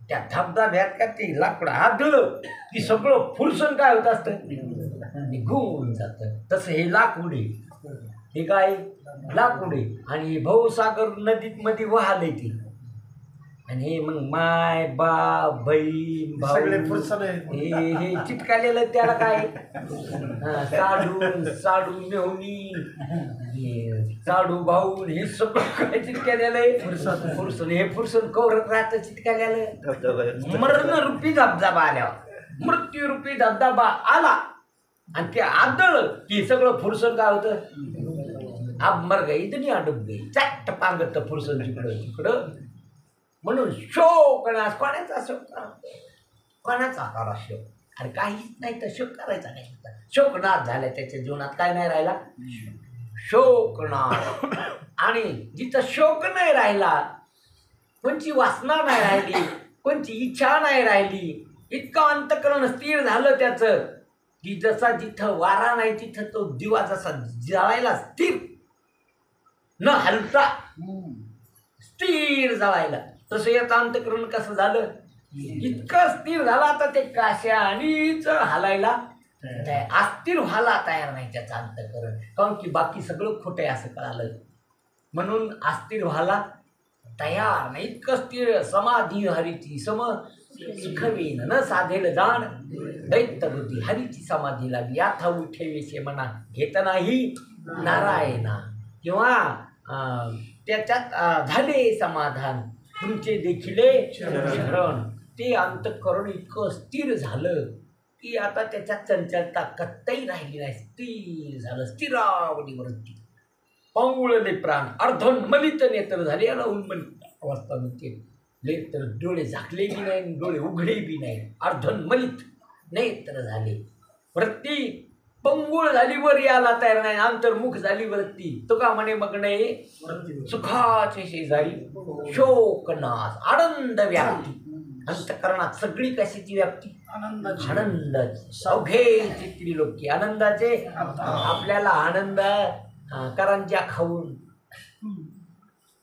त्या धबधब्यात का ते लाकडं आदळलं की सगळं फुरसण काय होत असतं निघून जातं. तसं हे लाकूड आहे. हे काय लाकूड आहे आणि भवसागर नदीत मध्ये वाहलंय ते. आणि हे मग माय बाप बहीण भाऊ सगळे फुरसण आहेत. हे चिटकालेलं त्याला काय साडू मेहुणी साडू भाऊ हे सगळं काय चिटकालेलं आहे फुरसण. हे फुरसण कवरत राहतं चिटकालेलं. मरणरूपी धबधबा आल्यावर मृत्यूरूपी धबधबा आला आणि ते आदळ की सगळं फुरसण काय होतं अब मर गई दुनिया डुब गई चट्ट पांगत फुरसण तिकडं. म्हणून शोक कोणाचा शोक कोणाचा करा शोक अरे काहीच नाही तर शोक करायचा नाही. शोकनाश झाला त्याच्या जीवनात काय नाही राहिला शोकनाश. आणि जिथं शोक नाही राहिला कोणची वासना नाही राहिली कोणची इच्छा नाही राहिली इतकं अंतःकरण स्थिर झालं त्याचं की जसा जिथं वारा नाही तिथं तो दिवा जसा जळायला स्थिर न हलता स्थिर जळायला तसं याचं अंतःकरण कसं झालं इतकं स्थिर झालं आता ते काशानीच हलायला अस्थिर व्हायला तयार नाही त्याचं अंतःकरण. कारण की बाकी सगळं खोटं आहे असं कळालं म्हणून अस्थिर व्हायला तयार नाही. इतकं स्थिर समाधी हरीची सम सुखवीन न साधेल जाण दैत्य बुद्धी हरीची समाधी लागली आता उठेवेशे मना घेत नाही नारायणा किंवा त्याच्यात झाले समाधान तुमचे देखिले शरण. ते अंतःकरण इतकं स्थिर झालं की आता त्याच्यात चंचलता कत्तही राहिली नाही. स्थिर झालं स्थिरावली वृत्ती पांगुळले प्राण अर्धोन्मलित नेत्र झाले. याला उन्मलित अवस्था म्हणते. नेत्र डोळे झाकले बी नाही डोळे उघडे बी नाही अर्धोन्मलित नेत्र झाले. वृत्ती पंगुळ झाली वर याला तयार नाही अंतर्मुख झाली वृत्ती. तुका म्हणे मग नाही सुखाचे शेजारी शोकनाश आनंद व्याप्ती. अंतःकरणात सगळी कशाची व्याप्ती आनंदाची अवघे त्रिलोकी आनंदाचे. आपल्याला आनंद करंज्या खाऊन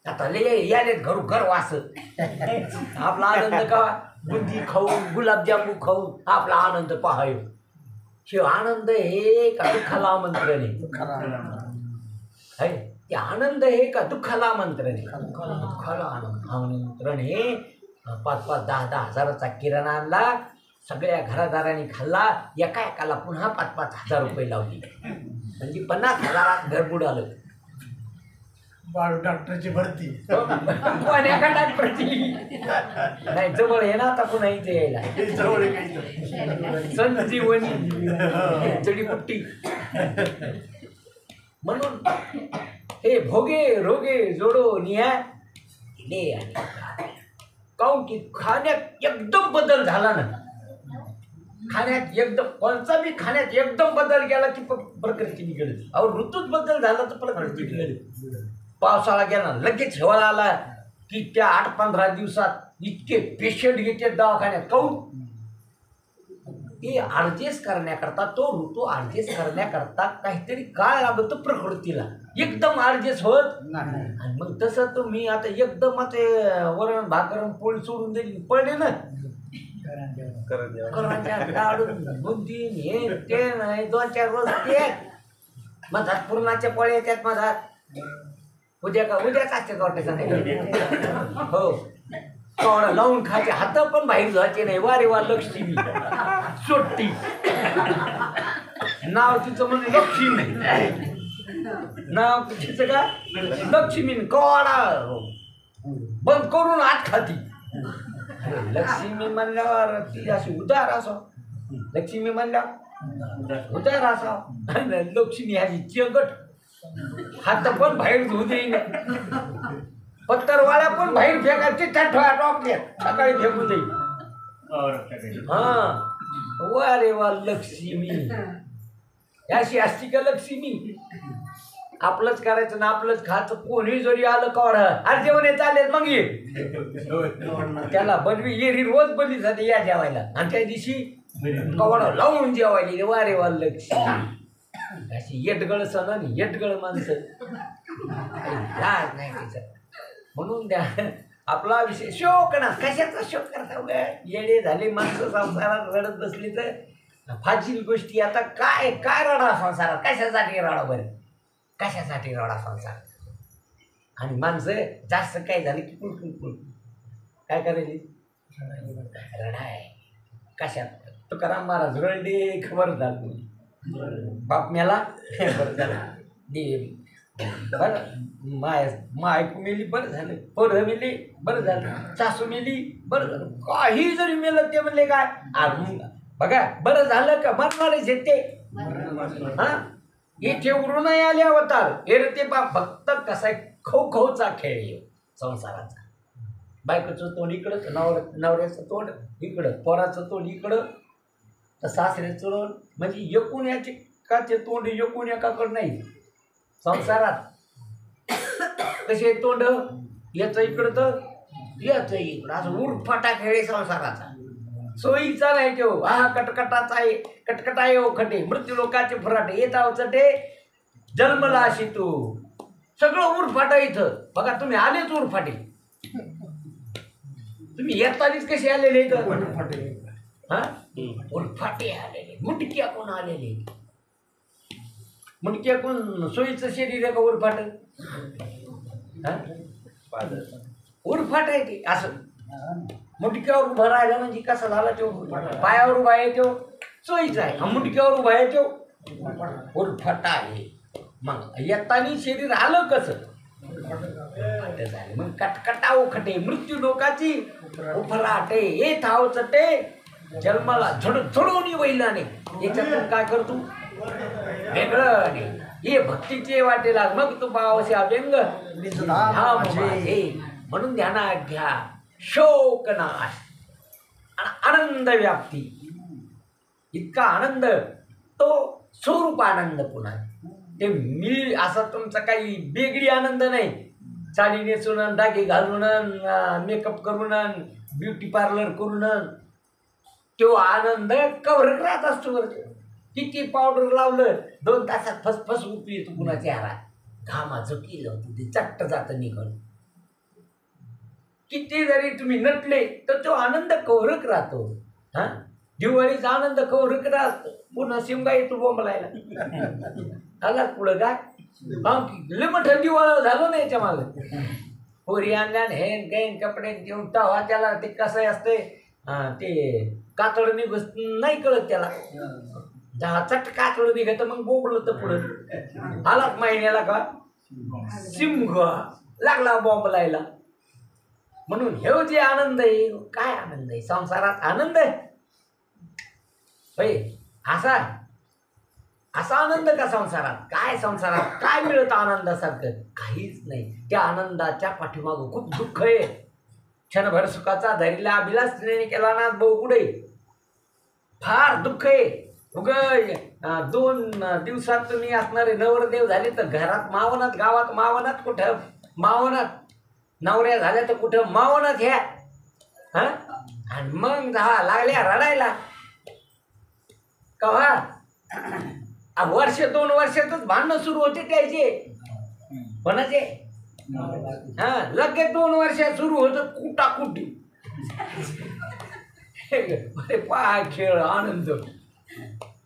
आता याले घरू घर वास आपला आनंद का बुंदी खाऊन गुलाबजामू खाऊन आपला आनंद पाहाय. शिव आनंद हे का दुःखाला आमंत्रण आहे. ते आनंद हे का दुःखाला आमंत्रण आहे. दुःखाला आमंत्रण हे 5-5, 10-10 हजाराचा किराणा आणला सगळ्या घरादारांनी खाल्ला एकाला पुन्हा 5-5 हजार रुपये लावले म्हणजे 50 हजारात घर बुडालं. डॉक्टरची भरती पण एका डॉक्टरची नाही जवळ आहे ना आता पुन्हा इथे यायला संजीवनी जडीबुट्टी. म्हणून हे भोगे रोगे जोडो निया दिले काऊन की खाण्यात एकदम बदल झाला ना. खाण्यात एकदम कोणचा बी खाण्यात एकदम बदल गेला की प्रकृती निघेल. अहो ऋतूत बदल झाला तर प्रकृती निघेल. पावसाळा गेला लगेच हिवाळा आला की त्या 8-15 दिवसात इतके पेशंट घेतात दवाखान्यात. काऊन ते ॲडजस्ट करण्याकरता तो ऋतू ॲडजस्ट करण्याकरता काहीतरी काळ लागतो प्रकृतीला. एकदम ॲडजस्ट होत आणि मग तसं तुम्ही आता एकदम आता वरण भाकरम पोळी सोडून दिली पडले ना काढून 2-3 हे ते नाही 2-4 रोज ते मधात पूर्णाच्या पोळ्या येतात मधात. उद्याच असते वाटायचं नाही हो कवडा लावून खायचे हात पण बाहेर जायचे नाही. वारे वा लक्ष्मी सोट्टी नाव तिचं म्हणजे लक्ष्मी नाव तिचं का लक्ष्मी कवडा बंद करून आत खाती. लक्ष्मी म्हणल्यावर ती अशी उदार असाव लक्ष्मी म्हणल्यावर उदार असाव लक्ष्मी ह्याची चिंगट हात पण बाहेर धुऊ देईन. पत्तरवाळ्या पण बाहेर फेकायचे टॉकल्या सकाळी फेकून देईल. हा वा रे वा लक्ष्मी याशी असती का लक्ष्मी. आपलंच करायचं ना आपलंच खायचं. कोणी जरी आलं कवड अरे जेवण चालेल मग ये त्याला बनवी येरी रोज बनली जाते या जेवायला आणि त्या दिवशी कवड लावून जेवायला. वा रे वा लक्ष्मी अशी येटगळ सण आणि येटगळ माणसं नाही तिचं. म्हणून द्या आपला विषय शोक ना. कशाचा शोक करता उगा? येडे झाले माणसं संसारात रडत बसली तर फाजील गोष्टी. आता काय काय रडा संसारात? कशासाठी रडा बरं? कशासाठी रडा संसार? आणि माणसं जास्त काय झालं की कुळ काय करायची? रडाय. कशात? तुकाराम महाराज रडले खबर झालं. बाप मेला बरं झालं. बरं मायकू मेली बरं झालं. पोरं मेली बरं झालं. सासू मेली बरं झालं. काही जरी मेलं ते म्हणले काय बघा बरं झालं का? मरणारच येते. हा इथे उरून नाही आले अवतार. ते बाप फक्त कसा आहे खो खेळ येऊ संसाराचा. बायकोचं तोंड इकडं, नवऱ्याचं तोंड इकडं, पोराचं तोंड इकडं, तर सासऱ्याचं तोंड म्हणजे एकूण याचे का ते तोंड एकूण एकाकडं नाही. संसारात कसे तोंड याचं इकडं तर याचं इकडं, असं उरफाटा खेळ संसाराचा. सोयीचा नाही तो. हा कटकटाचा आहे, कटकटा आहे ओ खटे, मृत्यू लोकाचे फराटे येताव चटे, जन्मला अशी तू. सगळं उरफाटा इथं. बघा तुम्ही आलेच उरफाटे. तुम्ही येतानीच कसे आलेले इथं? हा उरफाटे आलेले. मुंडक्या कोण आलेले? मुंडक्या कोण? सोयीचं शरीर आहे का उरफाट? उरफाट आहे ते. असं मुंडक्यावर उभं राहिलं म्हणजे कसं झालं? तो पायावर उभा आहे तो सोयीचा आहे. मुंडक्यावर उभा आहे तो उरफाटा आहे. मग येतानी शरीर आलं कसं? झाले. मग कटकटा उखटे मृत्यू लोकाची उफराटे हे थाव चटे, जन्माला झडून वैलाने. याच्यातून काय करतो? वेगळं नाही. हे भक्तीचे वाटे लाग मग तू पावशा व्यंग म्हणून ध्यानात घ्या. शोकनाश आनंद व्याप्ती. इतका आनंद तो स्वरूप आनंद. पुन्हा ते मी असा तुमचा काही वेगळी आनंद नाही. साडी नेसून, दागे घालून, मेकअप करून, ब्युटी पार्लर करून तो आनंद कवर राहत असतो. बरं किती पावडर लावलं 2 तासात फसफस उपी येतो पुन्हा चेहरा. घामाचं केलं होतं ते चट्ट जातं निघून. किती जरी तुम्ही नटले तर तो आनंद कवरक राहतो. हा दिवाळीचा आनंद कवरक राहतो. पुन्हा शिमगा येतो बोंबलायला. आला पुढं काय लय मोठं दिवाळ झालं नाही याच्या मागं. पोरी आणल्यान हेन गैन कपडे घेऊन तवा त्याला ते कसं असते ते कातड निघत नाही कळत त्याला. दहा चट कातड निघत मग बोंबलं तर पुढं आलाच महिन्याला का सिंह लागला बोंबलायला. म्हणून हे जे आनंद आहे काय आनंद आहे संसारात? आनंद आहे असा असा आनंद का संसारात? काय संसारात काय मिळत आनंदासारखं? काहीच नाही. त्या आनंदाच्या पाठीमागं खूप दुःख आहे. क्षणभर सुखाचा धरीला अभिलाष स्त्रीने केला ना भाऊ पुढे फार दुःख आहे. उग 2 दिवसात तुम्ही असणारे नवरदेव झाले तर घरात मावनात, गावात मावनात, कुठं मावनात, नवऱ्या झाल्या तर कुठं मावनात ह्या. हा आणि मग लागल्या रडायला कव्हा? वर्ष 2 वर्षातच भांडणं सुरू होते त्याचे. कोणाचे? हा लगेच 2 वर्षात सुरू होतं कुटाकुटी. पाय खेळ आनंद.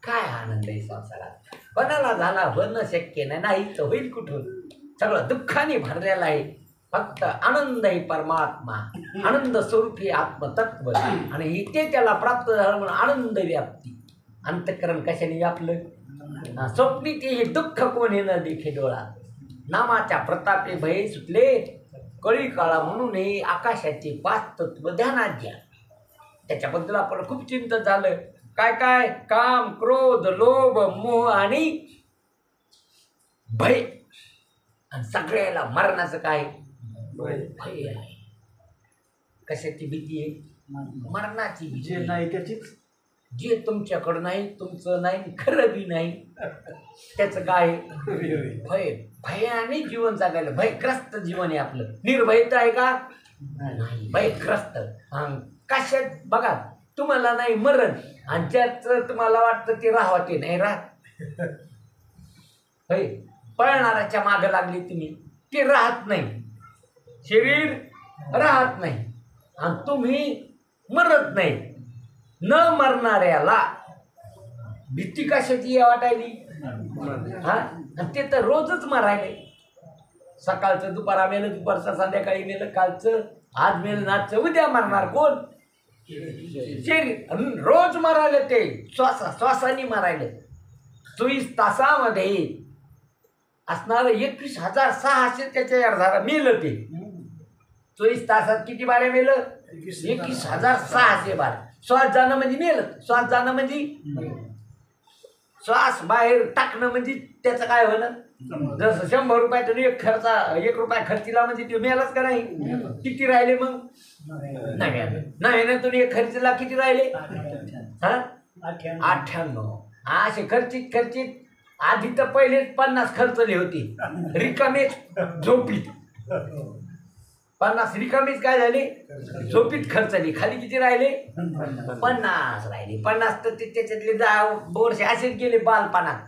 काय आनंद आहे संसारात? कोणाला झाला होणं शक्य नाही. नाही तर होईल कुठून? सगळं दुःखाने भरलेलं आहे. फक्त आनंद आहे परमात्मा. आनंद स्वरूपी आत्मतत्व. आणि इथे त्याला प्राप्त झालं म्हणून आनंद व्याप्ती. अंतःकरण कशाने व्यापलं? स्वप्नीचे हे दुःख कोणी न देखे डोळा. नामाच्या प्रतापे भये सुटले कळी काळा म्हणून हे आकाशाचे 5 तत्व ध्यानात घ्या. त्याच्याबद्दल आपण खूप चिंतन झालं. काय काय? काम, क्रोध, लोभ, मोह आणि भय. आणि सगळ्याला मरणाचं काय? भय आहे. कशाची भीती आहे? मरणाची भीती. जे नाही त्याचीच. जे तुमच्याकडं नाही, तुमचं नाही, खरं बी नाही, त्याचं काय? भय. भयाने जीवन जगायला. भयग्रस्त जीवन आहे आपलं. निर्भयता आहे का? नाही. भयग्रस्त. कशात बघा तुम्हाला नाही मरण आणि ज्याचं तुम्हाला वाटतं ते राहावं ते नाही राहत. पळणाऱ्याच्या मागं लागली तुम्ही ते राहत नाही. शरीर राहत नाही आणि तुम्ही मरत नाही. न मरणाऱ्याला भीती कशाची वाटायली हा? आणि ते तर रोजच मरायले. सकाळचं दुपारा मेलं, दुपारचं संध्याकाळी मेलं, कालचं आज मेलं, नाचचं उद्या मरणार कोण? शरीर. रोज मरायले ते श्वासाने मरायले. 24 तासामध्ये असणार 21,600 त्याच्या अर्धाला मेलं ते. 24 तासात किती बारे मेलं? 21,600 बार. श्वास जाणं म्हणजे मेलं. श्वास जाणं म्हणजे श्वास बाहेर टाकणं म्हणजे त्याचं काय होणं? जसं 100 रुपयातून 1 रुपया खर्चीला म्हणजे ते मेलाच का नाही? किती राहिले मग? नव्यातून 1 खर्चीला किती राहिले? हा 98. असे खर्चित आधी तर पहिलेच 50 खर्चले होते रिकामेच झोपीत. 50 रिकामीच काय झाली? झोपीत खर्चली. खाली किती राहिले? 50 राहिले. 50 तर त्याच्यातले 10 वर्ष असेच गेले बालपणात.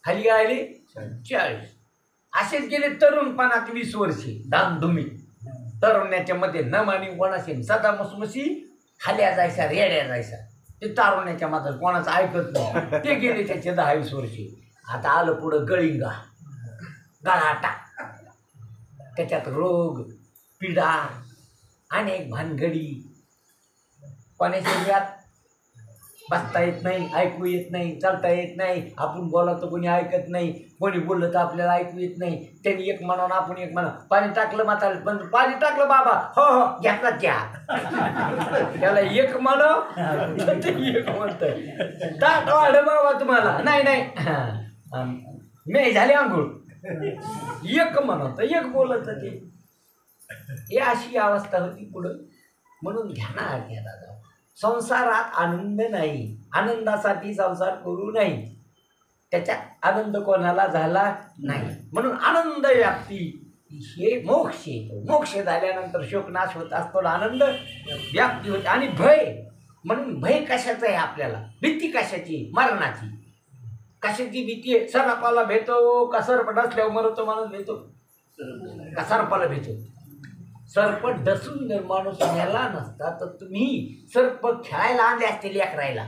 खाली राहिले 40. असेच गेले तरुणपणात 20 वर्षे धामधुमी. तरुण्याच्या मध्ये न मानी कोणाशी सदा मसमसी खाल्या जायचा रेड्या जायचा. ते तारुण्याच्या मात्र कोणाचं ऐकत नाही. ते गेले त्याचे 10-20 वर्षे. आता आलं पुढं गळिंगा, गळाटा. त्याच्यात रोग पिढा अनेक भानगडी. कोणाच्या शरीरात बसता येत नाही, ऐकू येत नाही, चालता येत नाही. आपण बोला तर कोणी ऐकत नाही, कोणी बोललं तर आपल्याला ऐकू येत नाही. त्यांनी एक म्हणून आपण एक म्हणा. पाणी टाकलं म्हातारं, पण पाणी टाकलं बाबा, हो हो घ्या घ्या. त्याला एक म्हणव ते एक म्हणतं ताट वाढ बाबा तुम्हाला. नाही नाही मी झाले आंघोळ. एक म्हणत एक बोलत ते. हे अशी अवस्था होती पुढं. म्हणून ध्यानात घ्या दादा, संसारात आनंद नाही. आनंदासाठी संसार करू नाही. त्याच्यात आनंद कोणाला झाला नाही. म्हणून आनंद व्याप्ती हे मोक्ष येतो. मोक्ष झाल्यानंतर शोकनाश होत असतो, आनंद व्याप्ती होते. आणि भय, म्हणून भय कशाचं आहे आपल्याला? भीती कशाची? मरणाची. कशाची भीती आहे? सर्पाला भेटो का सर्प डसल्यावर मरतो माणूस भेटो का सर्पाला भेटो? सर्प डसून जर माणूस मेला नसता तर तुम्ही सर्प खेळायला आणले असते. लेकरायला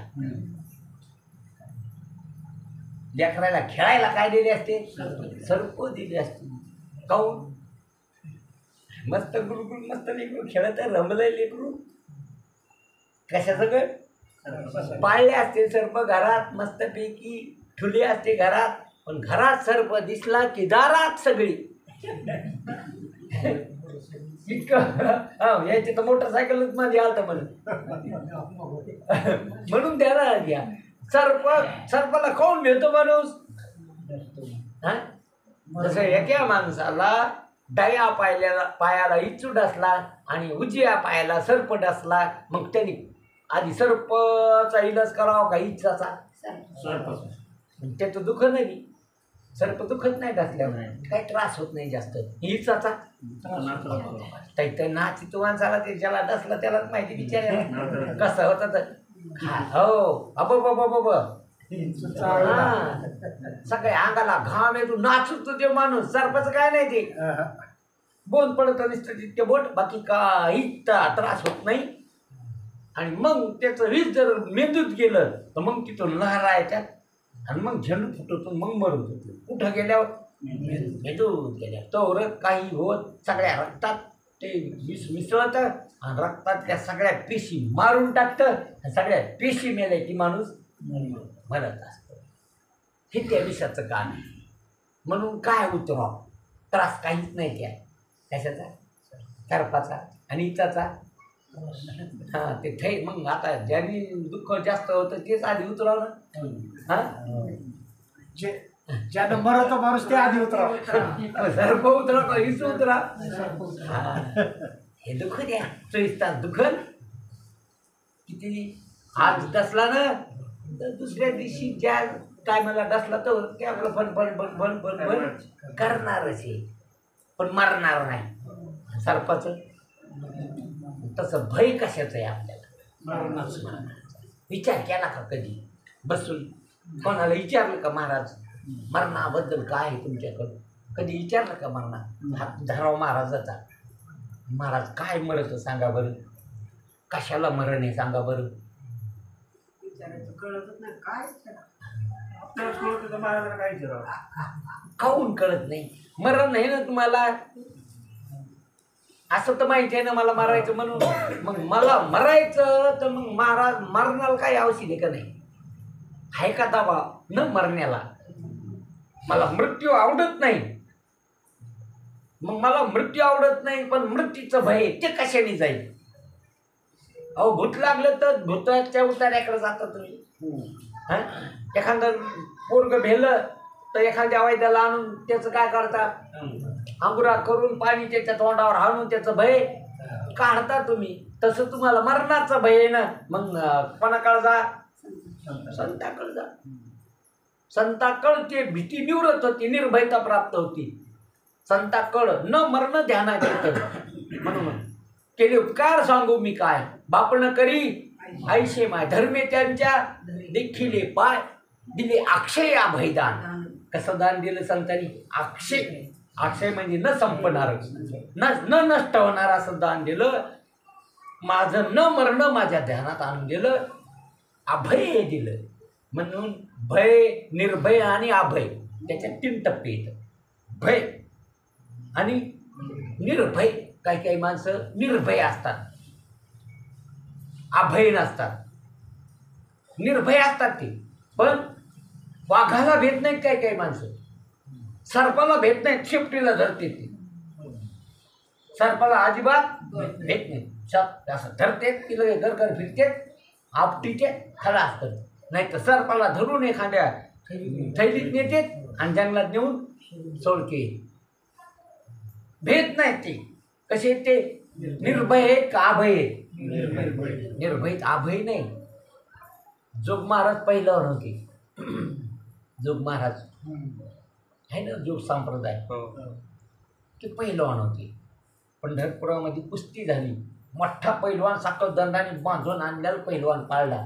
खेळायला काय दिले असते? सर्प दिले असते. काऊन? मस्त गुलगुल मस्त लेकरू खेळत रमलंय लेकरू. कशा सगळं पाळले असते सर्प घरात मस्तपैकी ठुले असते घरात. पण घरात सर्प दिसला की दारात सगळी. इतकं याची तर मोटरसायकलच माझी आलतं म्हणून त्याला घ्या. सर्पाला कोण मिळतो माणूस? जसं एका माणसाला डाव्या पायाला इचू डसला आणि उजव्या पायाला सर्प डसला, मग त्यांनी आधी सर्पचा इलाज करावा का इच्छाचा? त्याचं दुःख नाही. सर्प दुखत नाही डसल्यावर, काही त्रास होत नाही जास्त. इच्छाचा नाचितो माणसाला ते ज्याला डसला त्यालाच माहिती बिचारायला कसं होतं तर. हो अब सगळ्या अंगाला घाम येतो, नाचतो ते माणूस. सर्पाचं काय नाही, ते बोन पडत नसतं तितके बोट, बाकी काहीच त्रास होत नाही. आणि मग त्याचं वीज जर मेंदूत गेलं तर मग तिथून लहरायच्यात आणि मग झेंडू फुटतो, मग मरून होतो. कुठं गेल्यावर? मेंदूत गेल्यावर. तो काही होत सगळ्या रक्तात ते मिसळतं आणि रक्तात त्या सगळ्या पेशी मारून टाकतं. सगळ्या पेशी मेल्या की माणूस मरत असतो. हे त्या विषाचं काम आहे. म्हणून काय उतराव? त्रास काहीच नाही त्या कशाचा? सर्पाचा आणि इचाचा. हां ते थै. मग आता ज्यांनी दुःख जास्त होतं तेच आधी उतरावं ना. हां ज्यानं मरतो माणूस ते आधी उतराव. सर्प उतरा का इच उतरा? हे दुःख द्या 24 तास दुखल. किती आज डसला ना तर दुसऱ्या दिवशी ज्या टायमाला डसला तर ते आपलं फन करणारच आहे, पण मरणार नाही. सर्पाचं तसं भय कशाचं आहे आपल्याला? विचार केला का कधी बसून? कोणाला विचारलं का महाराज मरणाबद्दल काय आहे तुमच्याकडं? कधी विचारलं का मरणार? हात धराव महाराजाचा. महाराज काय मरत सांगा बरं, कशाला मरण आहे सांगा बरं. विचारायचं कळतच नाही काय आपल्याला कळत तर महाराजांना काय विचारावं. काहून कळत नाही? मरण नाही ना तुम्हाला, असं तर माहिती आहे ना मला मारायचं म्हणून. मग मला मरायचं तर मग महाराज मरण्याला काही आवश्यक आहे का नाही? आहे का दाबा न मरण्याला? मला मृत्यू आवडत नाही. मग मला मृत्यू आवडत नाही, पण मृत्यूचं भय ते कशाने जाईल? अहो भूत लागलं तर भूताच्या उतार्याकडे जाता तुम्ही. हा, एखादं पोरग भेलं तर एखाद्या वैद्याला आणून त्याचं काय करता? अंकुरा करून पाणी त्याच्या तोंडावर हाणून त्याचं भय काढता तुम्ही. तसं तुम्हाला मरणाचं भय आहे ना, मग कोणाकडे जा? संताकडे जा. संताकड ते भीती निवृत्त होती, निर्भयता प्राप्त होती. संताकड न मरण ध्यानात येतं. म्हणून केले उपकार सांगू मी काय, बापण करी आईशे माय. धर्मे त्यांच्या देखिले पाय, दिले अक्षय अभयदान. कसं दान दिलं संतांनी? अक्षय. अक्षय म्हणजे न संपणार, न नष्ट होणार असं दान दिलं. माझं न मरण माझ्या ध्यानात आणून दिलं. अभय दिलं. म्हणून भय, निर्भय आणि अभय त्याच्यात 3 टप्पे येतात. भय आणि निर्भय. काही काही माणसं निर्भय असतात, अभय नसतात. निर्भय असतात ते, पण वाघाला भेट नाहीत. काही काही माणसं सर्पाला भेट नाहीत, शेपटीला धरते ते. सर्पाला अजिबात भेट नाही. असं धरते, तिला घर फिरते, आपटीचे खलास करते. नाही तर सर्पाला धरून एखाद्या थैलीत नेते आणि जंगलात नेऊन सोडते. भेट नाहीत ते. कसे ते निर्भय आहेत का अभय आहेत? निर्भय. अभय नाही. जोग महाराज पहिल्यावर होते. जोग महाराज आहे ना, जोग संप्रदाय, ते पहिलवान होते. पंढरपुरामध्ये कुस्ती झाली. मोठा पहिलवान साखर दंडाने बांधून आणल्याला पहिलवान पाळला.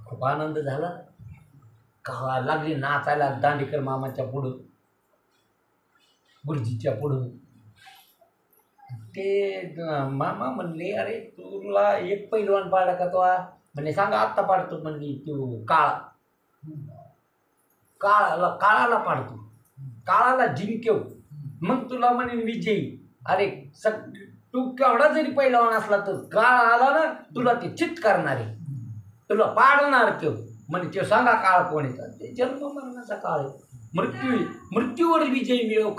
खूप आनंद झाला. का लागली नाचायला दांडेकर मामाच्या पुढं, गुरुजीच्या पुढं. ते मामा म्हणले, अरे तुला एक पहिलवान पाळला का? तो म्हणे सांगा आत्ता पाडतो. म्हणली तू काळाला पाडतो, काळाला जिंकेव मग तुला म्हणे विजयी. अरे तू केवढा जरी पहिलवान असला तर काळ आला ना तुला ते चित करणार आहे, तुला पाडणार तो. म्हणजे ते सांगा काळ कोण येतात? ते जन्म मरणाचा काळ आहे. मृत्यूवर विजयी मिळव,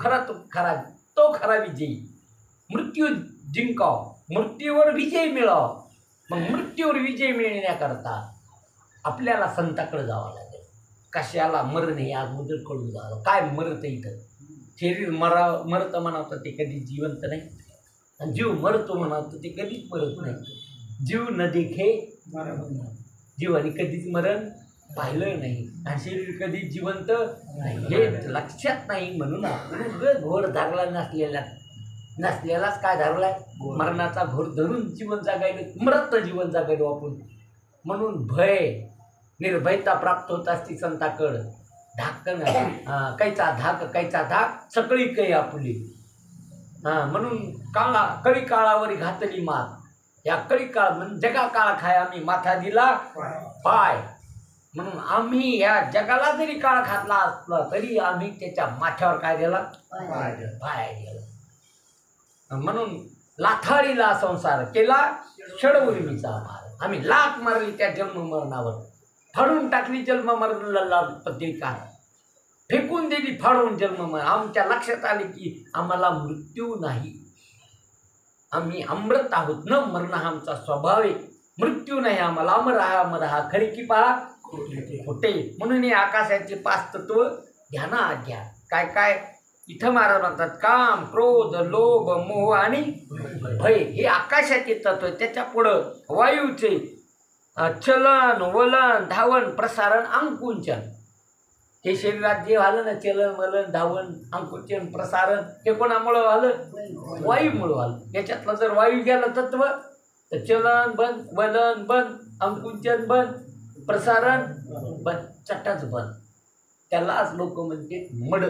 तो खरा विजयी. मृत्यू जिंकाव, मृत्यूवर विजय मिळाव. मग मृत्यूवर विजय मिळण्याकरता आपल्याला संताकडे जावं लागेल. कशाला मरण हे अगोदर कळून जावं. काय मरतं इथं? शरीर मरतं म्हणावतं ते कधी जिवंत नाही, आणि जीव मरतो म्हणावतं ते कधीच मरत नाही. जीव न देखे जीवाने कधीच मरण पाहिलं नाही, आणि शरीर कधीच जिवंत हे लक्षात नाही. म्हणून घोर धरला नसलेलाच काय धरलाय? मरणाचा घोर धरून जीवन जगायला, मरत जीवन जगायला आपण. म्हणून भय, निर्भयता प्राप्त होत असती संताकड. धाकण कैचा धाक सगळी कै आपली. म्हणून कळी काळावरी घातली मात. या कळी काळ म्हणजे जगा काळ खाय आम्ही माथा दिला पाय. म्हणून आम्ही या जगाला जरी काळ घातला असला तरी आम्ही त्याच्या माथ्यावर काय दिला? पाय दिला. म्हणून लाथाळीला संसार केला षडउर्मीचा मार. आम्ही लाथ मारली त्या जन्म मरणावर, फाडून टाकली जन्म मरणाला पत्रिका, फेकून दिली फाडून जन्म मरण. आमच्या लक्षात आले की आम्हाला मृत्यू नाही, आम्ही अमृत आहोत. न मरण हा आमचा स्वभाव आहे. मृत्यू नाही आम्हाला. अमर हा खरी की पहा खोटे. म्हणून हे आकाशाचे 5 तत्व ध्यानात घ्या. काय काय इथं महाराज म्हणतात? काम, क्रोध, लोभ, मोह आणि भय हे आकाशाचे तत्व. त्याच्या पुढं वायूचे चलन, वलन, धावन, प्रसारण, अंकुंचन. हे शरीरात जे झालं ना, चलन, वलन, धावन, अंकुंचन, प्रसारण, हे कोणामुळं झालं? वायूमुळं झालं. याच्यातलं जर वायू गेलं तत्व तर चलन बंद, वलन बंद, अंकुंचन बंद, प्रसारण बंद, चटच बंद. त्यालाच लोक म्हणते मड.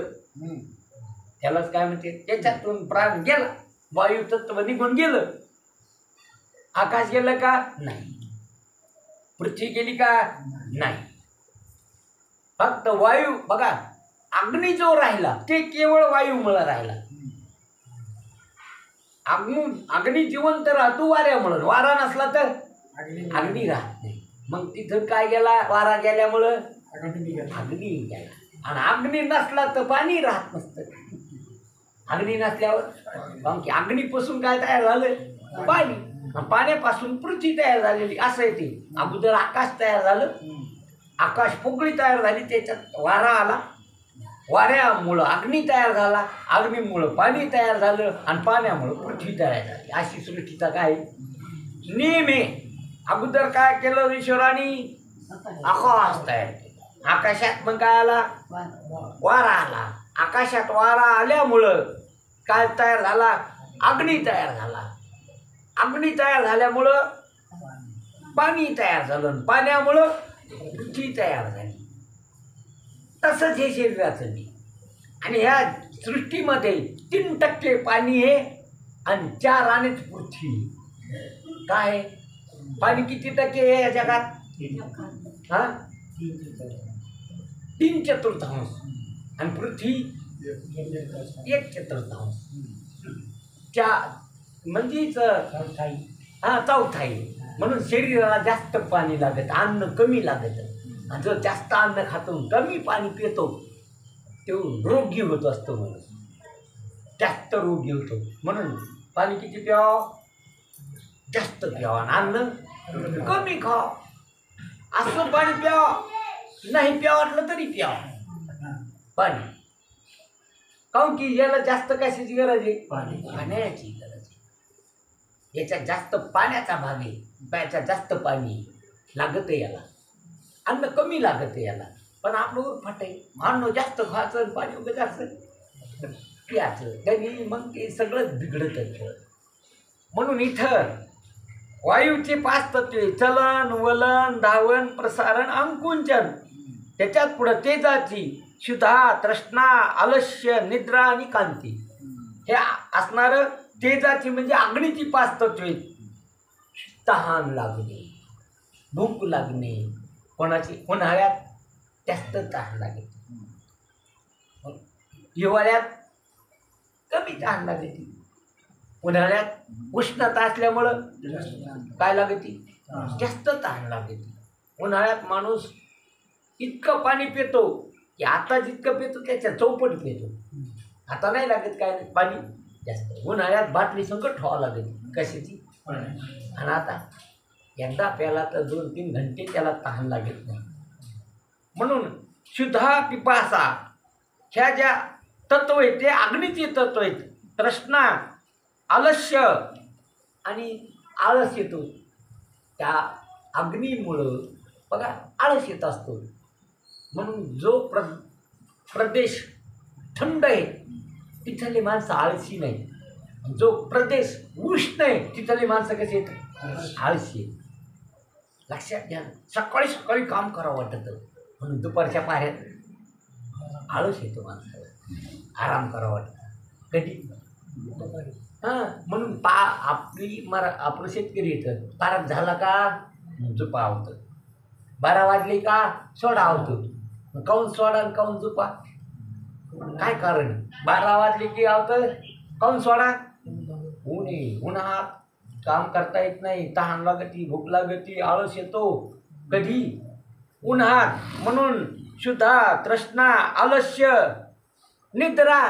त्यालाच काय म्हणते, त्याच्यातून प्राण गेला, वायू तत्व निघून गेलं. आकाश गेलं का? नाही. पृथ्वी गेली का? नाही. फक्त वायू बघा, अग्नी जो राहिला ते केवळ वायूमुळे राहिला. अग्नी जिवंत राहतो वाऱ्यामुळं, वारा नसला तर अग्नी राहत नाही. मग तिथं काय गेला? वारा गेल्यामुळं अग्नी गेला. आणि अग्नी नसला तर पाणी राहत नसतं. अग्नी नसल्यावर कारण की अग्नीपासून काय तयार झालं? पाणी. आणि पाण्यापासून पृथ्वी तयार झालेली, असं आहे ते. अगोदर आकाश तयार झालं, आकाश पोकळी तयार झाली, त्याच्यात वारा आला, वाऱ्यामुळं अग्नी तयार झाला, अग्नीमुळं पाणी तयार झालं, आणि पाण्यामुळं पृथ्वी तयार झाली. अशी सृष्टीचा काय नियम आहे. अगोदर काय केलं ईश्वराने? आकाश तयार केलं. आकाशात मग काय आला? वारा आला. आकाशात वारा आल्यामुळं काय तयार झाला? अग्नी तयार झाला. अग्नी तयार झाल्यामुळं पाणी तयार झालं, पाण्यामुळं पृथ्वी तयार झाली. तसंच हे शरीराचं बी. आणि ह्या सृष्टीमध्ये 3% पाणी आहे आणि 4 आणेच पृथ्वी. काय पाणी किती टक्के आहे या जगात? हा, 3/4 आणि पृथ्वी 1/4. म्हणजेच हा, 1/4. म्हणून शरीराला जास्त पाणी लागत, अन्न कमी लागत. आणि जर जास्त अन्न खातो, कमी पाणी पितो, तो रोगी होत असतो. म्हणून जास्त रोगी होतो. म्हणून पाणी किती प्यावं? जास्त प्यावं. आणि अन्न कमी खावं. असं पाणी प्यावं. नाही प्यावं वाटलं तरी प्यावं पाणी. काहून की याला जास्त कशाची गरज आहे? पाण्याची गरज आहे. याच्यात जास्त पाण्याचा भाग आहे. याच्यात जास्त पाणी लागत आहे याला. अन्न कमी लागत आहे याला. पण आपलं उरफाट आहे. अन्न जास्त खायचं, पाणी वगैरे जास्त प्यायचं. त्यांनी मग ते सगळं बिघडत आहे. म्हणून इथं वायूचे 5 तत्वे: चलन, वलन, धावन, प्रसारण, अंकुंचन. त्याच्यात पुढं तेजाची क्षुधा, तृष्णा, आलस्य, निद्रा आणि कांती. हे असणारं तेजाची म्हणजे अग्नीची 5 तत्वे. तहान लागणे, भूक लागणे. कोणाची? उन्हाळ्यात जास्त तहान लागते, हिवाळ्यात कमी तहान लागते. उन्हाळ्यात उष्णता असल्यामुळं काय लागते? जास्त तहान लागते. उन्हाळ्यात माणूस इतकं पाणी पितो की आता जितकं पितो त्याच्या चौपट पितो. आता नाही लागत काय पाणी जास्त. उन्हाळ्यात बाटली संकट ठेवावं लागते. कशाची? आणि आता एकदा प्याला तर 2-3 घंटे त्याला तहान लागत नाही. म्हणून क्षुधा, पिपासा ह्या ज्या तत्व आहेत ते अग्नीचे तत्व आहेत. तृष्णा, आलस्य आणि आळस येतो. त्या अग्नीमुळं बघा आळस येत असतो. म्हणून जो प्रदेश थंड आहे तिथले माणसं आळशी नाही. जो प्रदेश उष्ण आहे तिथले माणसं कसे आहेत? आळशी. लक्षात घ्या. सकाळी सकाळी काम करावं वाटतं, म्हणून दुपारच्या पाऱ्यात आळस येतो माणसाला. आराम करावं वाटतं. कधी? हां. म्हणून आपलं शेतकरी येतं, पारात झाला का झोपा आवतं. 12 वाजले का सोडा आवतो. काऊन सोडा आणि काऊन झोपा? काय कारण? 12 वाजले की आवतं, काऊन सोडा? ऊन आहे. उन्हात काम करता येत नाही, तहान लागती, भूक लागती, आळस येतो. कधी? उन्हात. म्हणून क्षुधा, तृष्णा, आलस्य, निद्रा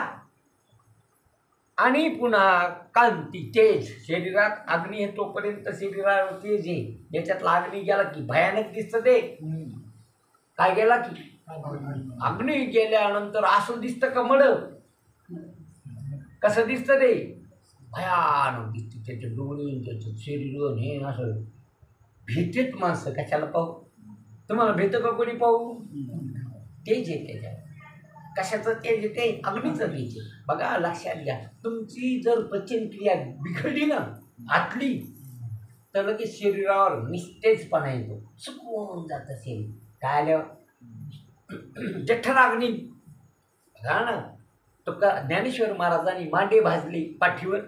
आणि पुन्हा कांती, तेज. शरीरात अग्नी आहे तोपर्यंत शरीरावर तेज आहे. याच्यातला अग्नी गेला की भयानक दिसतं ते. काय गेला की? अग्नी गेल्यानंतर असं दिसतं का मड? कसं दिसतं ते? भयानक दिसतं. त्याचे डोळे, त्याचं शरीर हे असं भीतेत माणसं. कशाला पाहू? तुम्हाला भेटतं का कोणी पाहू? तेज आहे त्याच्यात. कशाचं तेज आहे? ते अग्नीचं तेज आहे. बघा लक्षात घ्या. तुमची जर पचनक्रिया बिघडली ना आतली, तर लगेच शरीरावर निस्तेजपणा येतो, सुकून जातं शरीर. काय आल्यावर? जठराग्नी बघा ना, तो का ज्ञानेश्वर महाराजांनी मांडे भाजली पाठीवर,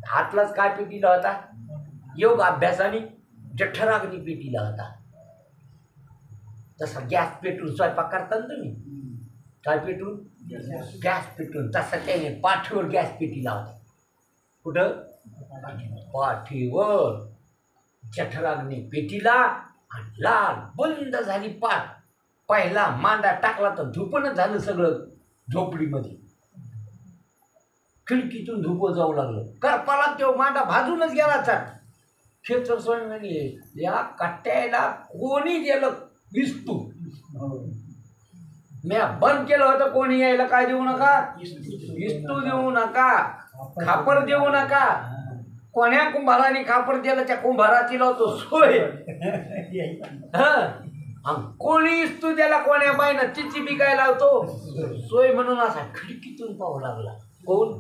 हातलाच काय पेटीला होता, योग अभ्यासाने जठराग्नी पेटीला होता. तसा गॅस पेटून स्वयंपाक करता ना तुम्ही, काय पेटून, गॅस पेटून, तसा त्याने पाठीवर गॅस पेटीला होता. कुठं, पाठीवर जठराग्नी पेटीला, आणि लाल बंद झाली पाठ. पहिला मांडा टाकला तर धुपणच झालं सगळं झोपडीमध्ये. खिडकीतून धुपं जाऊ लागलं. करपाला तो मांडा भाजूनच गेला. चाट खेचर स्वामी म्हणे, या कट्ट्याला कोणी गेलं विस्तू, मी बंद केलं होतं, कोणी यायला काय देऊ नका, विस्तू देऊ नका, खापर देऊ नका. कोण्या कुंभाराने खापर दिलं त्या कुंभाराची लावतो सोय. कोणी इस्तू द्यायला कोण्या बाईनं तिची बिकाय लावतो सोय. म्हणून असा खिडकीतून पाहू लागला. कोण,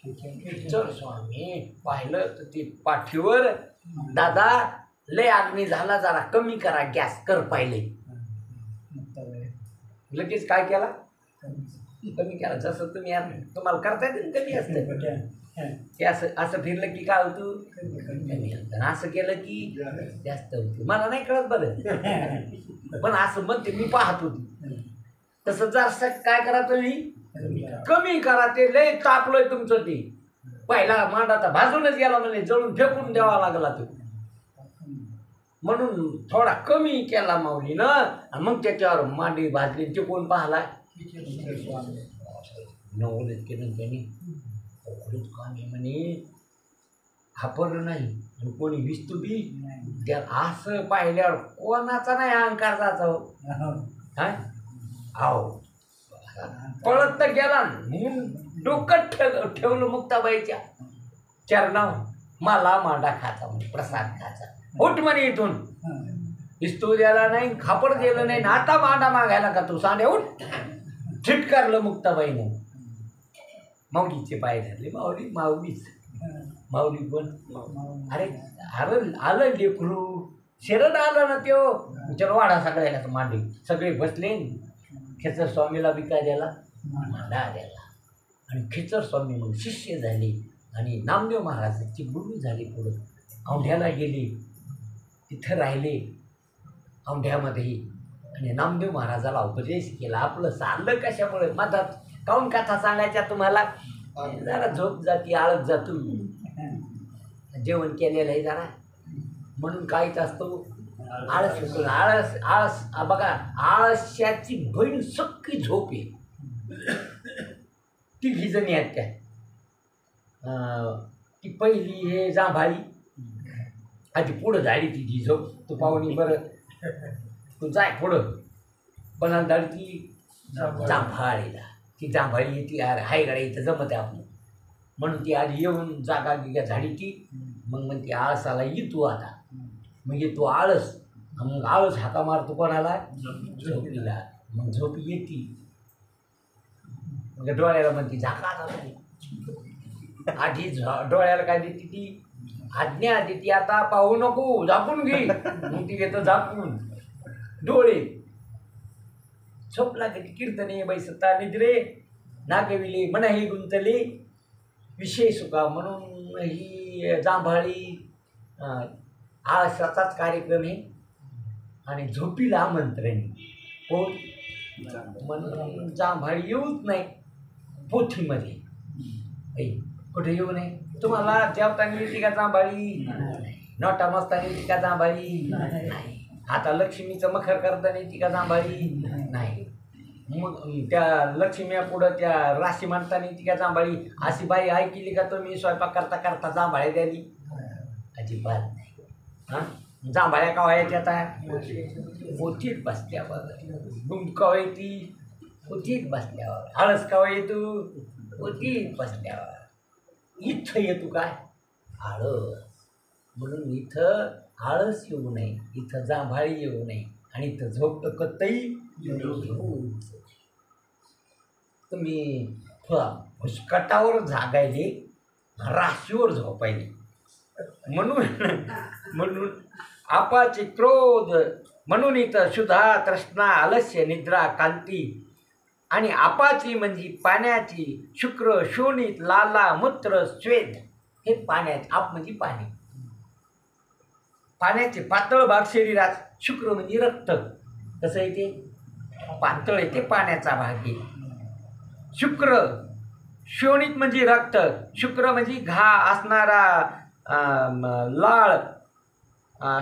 खेचर स्वामी. पाहिलं तर ते पाठीवर, दादा लय अग्नी झाला, जरा कमी करा गॅस, कर पाहिले. लगेच काय केला, कमी केला. जसं तुम्ही तुम्हाला करता येते कमी असतं ते, असं असं फिरलं की काय होतं, कमी असतं. असं केलं की जास्त होतं. मला नाही कळत बरं, पण असं म्हणते मी पाहत होती. तसं जर काय करा तुम्ही, कमी करा. ते लय तापलंय तुमचं ते. पहिला मांडा तर भाजूनच गेला, म्हणजे जळून फेकून द्यावा लागला तो. म्हणून थोडा कमी केला माऊलीनं, आणि मग त्याच्यावर मांडी भाजली. ते कोण पाहला, नवलेच केलं त्यांनी. खरंच कामी म्हणे, खापरलं नाही आणि कोणी विस्तू बी त्या. असं पाहिल्यावर कोणाचा नाही अहंकार जाचा. आहो पळत तर गेला, म्हणून डोकं ठेवलं मुक्ताबाईच्या चरणावर. मला मांडा खाचा म्हणे, प्रसाद खाचा. उठ म्हणे इथून, विस्तू द्यायला नाही, खापर दिलं नाही, आता मांडा मागायला का तू, सांडे उठ. छिटकारलं मुक्ताबाईनं. माऊलीचे पाय धरले. माऊली पण अरे आलं लेकरू, शरण आलं ना त्यो. चलो वाढा सगळ्याला तर मांडे, सगळे बसले. खेचर स्वामीला बी काय द्याला, मांडा द्याला. आणि खेचर स्वामी मग शिष्य झाले, आणि नामदेव महाराजांची गुरु झाले. पुढं औंढ्याला गेले, तिथं राहिले औंढ्यामध्ये. आणि नामदेव महाराजाला उपदेश केला. आपलं चाललं कशामुळे मधात काऊन कथा सांगायच्या तुम्हाला, जरा झोप जाती, आळस जातो. जेवण केलेलं आहे जरा, म्हणून काहीच असतो आळस होतो. आळस आळस बघा, आळस्याची बहीण सख्खी झोप आहे. तिघी जणी आहेत त्या. ती पहिली हे जांभाळी, आधी पुढं झाली तिची झोप. तू पाहुणी बरं, तू जाय पुढं. पण झाली ती जांभाळीला. ती जांभाळी येते, हाय गाड्या इथं जमत आहे आपलं, म्हणून ती आधी येऊन जागा गिगा झाली ती. मग म्हणते आळसाला ये तू आता. मग येतो आळस, मग आळस हाका मारतो कोणाला, झोपीला. मग झोप येते, मग डोळ्याला म्हणते झाका आता. आधी डोळ्याला काय देते ती, आज्ञा देते, आता पाहू नको, झाकून घे. मग ती घेतं झाकून डोळे. झोप लागते. कीर्तने बैसता निद्रे, नागविले मनाही गुंतले, विषय सुका. म्हणून ही जांभाळी आळसाचाच कार्यक्रम आहे. आणि झोपीला आमंत्रण कोण, म्हणून जांभाळी येऊच नाही पोथीमध्ये. कुठे येऊ नये. तुम्हाला जेवताना येते का जांभाळी, नोटा मस्ताना येते का जांभाळी, नाही. आता लक्ष्मीचं मखर करताना येते का जांभाळी, नाही. मग त्या लक्ष्म्या पुढं त्या राशी म्हणताना येते का जांभाळी. अशी बाई ऐकली का तुम्ही स्वयंपाक करता करता जांभाळ्या द्याली, अजिबात नाही. हां, जांभाळ्या का व्हायच्या आता, पोथीत बसल्यावर. गुंड कवा येते, पोथीत बसल्यावर. आळस कवा येतो, पोथीत बसल्यावर. इथं येतो काय, आळस. म्हणून इथं आळस येऊ नये, इथं जांभाळी येऊ नये, आणि इथं झोप कतई येऊ. तुम्ही फुसकटावर जागायले, राशीवर झोपायले. म्हणून आपाचे क्रोध, म्हणून इथं शुद्धा तृष्णा आलस्य निद्रा कांती आणि आपाची म्हणजे पाण्याची, शुक्र, शोणित, लाला, मूत्र, श्वेत हे पाण्याचे. आप म्हणजे पाणी. पाण्याचे पातळ भाग शरीरात. शुक्र म्हणजे रक्त. कसं आहे ते पातळ आहे, ते पाण्याचा भाग आहे. शुक्र. शोणित म्हणजे रक्त. शुक्र म्हणजे घा असणारा लाळ.